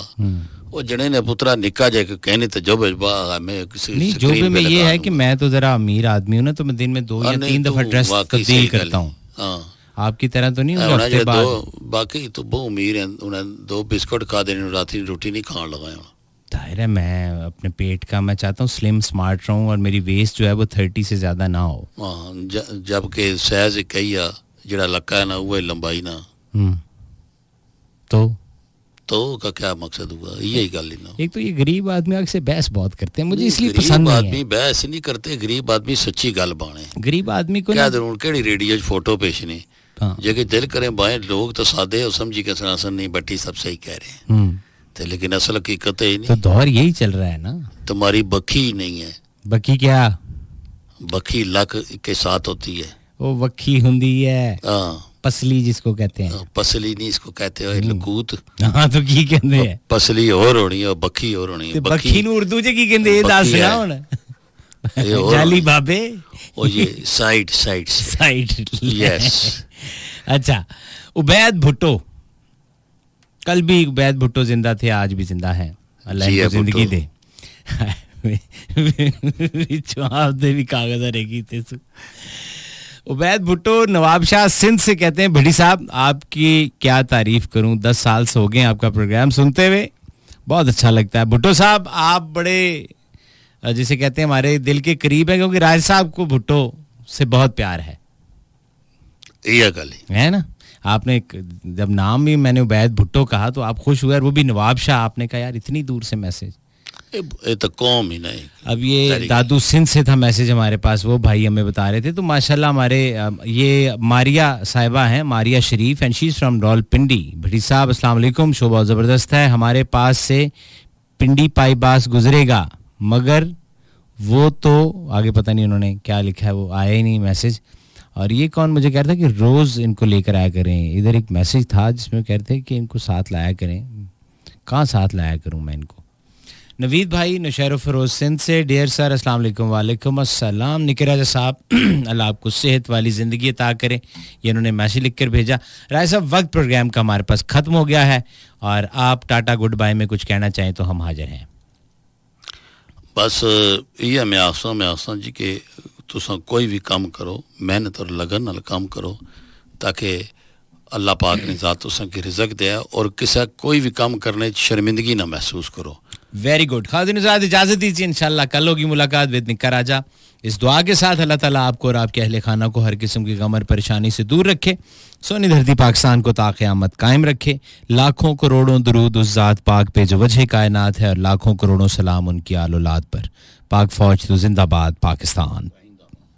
वो जने ने पुत्रा निका जाए कहने तो जो मैं किसी नहीं, जो भी मैं ये है कि मैं तो जरा अमीर आदमी हूँ ना, तो मैं दिन में 2 या 3 दफा ड्रेस तब्दील करता हूँ। आपकी तरह तो नहीं हूँ। बाकी तो बहुत अमीर है, उन्हें 2 बिस्कुट खा देने, रात की रोटी नहीं खान लगाया। जाहिर है मैं अपने पेट का, मैं चाहता हूँ स्लिम स्मार्ट रहूँ और मेरी वेस्ट जो है वो 30 से ज्यादा ना हो। जबकि सहज कही आ जड़ा लक्का है ना वो लंबाई ना, तो का क्या मकसद हुआ? यही गल ही ना। एक तो ये गरीब आदमी आगे से बहस बहुत करते हैं, मुझे इसलिए पसंद नहीं है। गरीब आदमी बहस नहीं करते, गरीब आदमी सच्ची गल बाणे। गरीब आदमी को क्या जरूर केड़ी रेडियो फोटो पेशनी, जेके दिल करे बाएं लोग तो सादे और समझी के सनासन नहीं बट्टी सब सही कह रहे हैं, तो लेकिन असल हकीकत है ही नहीं। तो दौर यही चल रहा है ना। तुम्हारी बखी ही नहीं है। बखी क्या? बखी लक के साथ होती है। वो बखी हुंदी है, पसली जिसको कहते हैं। पसली नहीं इसको कहते हो, लकूत। हाँ तो की कहते हैं? पसली और होनी है, बखी और होनी है। बखी नु उर्दू च की कहंदे ए दस ना हुन। जाली बाबे ओ ये साइड यस। अच्छा उबैद भुट्टो, कल भी उबैद भुट्टो जिंदा थे, आज भी जिंदा है, अल्लाह इनको जिंदगी दे। आप दे भी कागज रहेगी ते उबैद भुट्टो नवाब शाह सिंध से कहते हैं, भिड़ी साहब आपकी क्या तारीफ करूं, 10 साल से हो गए आपका प्रोग्राम सुनते हुए, बहुत अच्छा लगता है। भुट्टो साहब आप बड़े जिसे कहते हैं हमारे दिल के करीब है, क्योंकि राज साहब को भुट्टो से बहुत प्यार है। ये गल है ना। आपने जब नाम भी मैंने उबैद भुट्टो कहा तो आप खुश हुए, और वो भी नवाब शाह। आपने कहा यार इतनी दूर से मैसेज, ये तो कौम ही नहीं। अब ये दादू सिंध से था मैसेज हमारे पास, वो भाई हमें बता रहे थे। तो माशाल्लाह हमारे ये मारिया साहिबा हैं, Maria Sharif, and she is from Rawalpindi. Bhatti sahab अस्सलाम वालेकुम, शो बहुत ज़बरदस्त है। हमारे पास से पिंडी पाईबास गुजरेगा, मगर वो तो आगे पता नहीं उन्होंने क्या लिखा है, वो आया ही नहीं मैसेज। और ये कौन मुझे कह रहा था कि रोज़ इनको लेकर आया करें। इधर एक मैसेज था जिसमें कह रहे थे कि इनको साथ लाया करें। कहाँ साथ लाया करूँ मैं इनको? नवीद भाई नौशहर फरोज सिंध से, डियर सर अस्सलाम वालेकुम। वालेकुम अस्सलाम। निकी राजा साहब अल्लाह आपको सेहत वाली ज़िंदगी अता करे, ये इन्होंने मैसेज लिख कर भेजा। राय साहब वक्त प्रोग्राम का हमारे पास ख़त्म हो गया है, और आप टाटा गुड बाय में कुछ कहना चाहें तो हम हाजिर हैं। बस ये मैं आसा जी के तुसा कोई भी काम करो, मेहनत और लगन नाल काम करो, ताकि अल्लाह पाक ने ज़ात तुसा की रिज़्क दे, और किसी कोई भी काम करने शर्मिंदगी ना महसूस करो। Very good. खादिन साहब इजाज़त दीजिए, इंशाल्लाह कल होगी मुलाकात विद निक्का राजा। इस दुआ के साथ अल्लाह ताला आपको और आपके अहले खाना को हर किस्म की गम और परेशानी से दूर रखे, सोनी धरती पाकिस्तान को ता क़यामत कायम रखे। लाखों करोड़ों दुरूद उस ज़ात पाक पे जो वजह कायनात है, और लाखों करोड़ों सलाम उनकी आल औलाद पर। पाक फौज तो जिंदाबाद पाकिस्तान।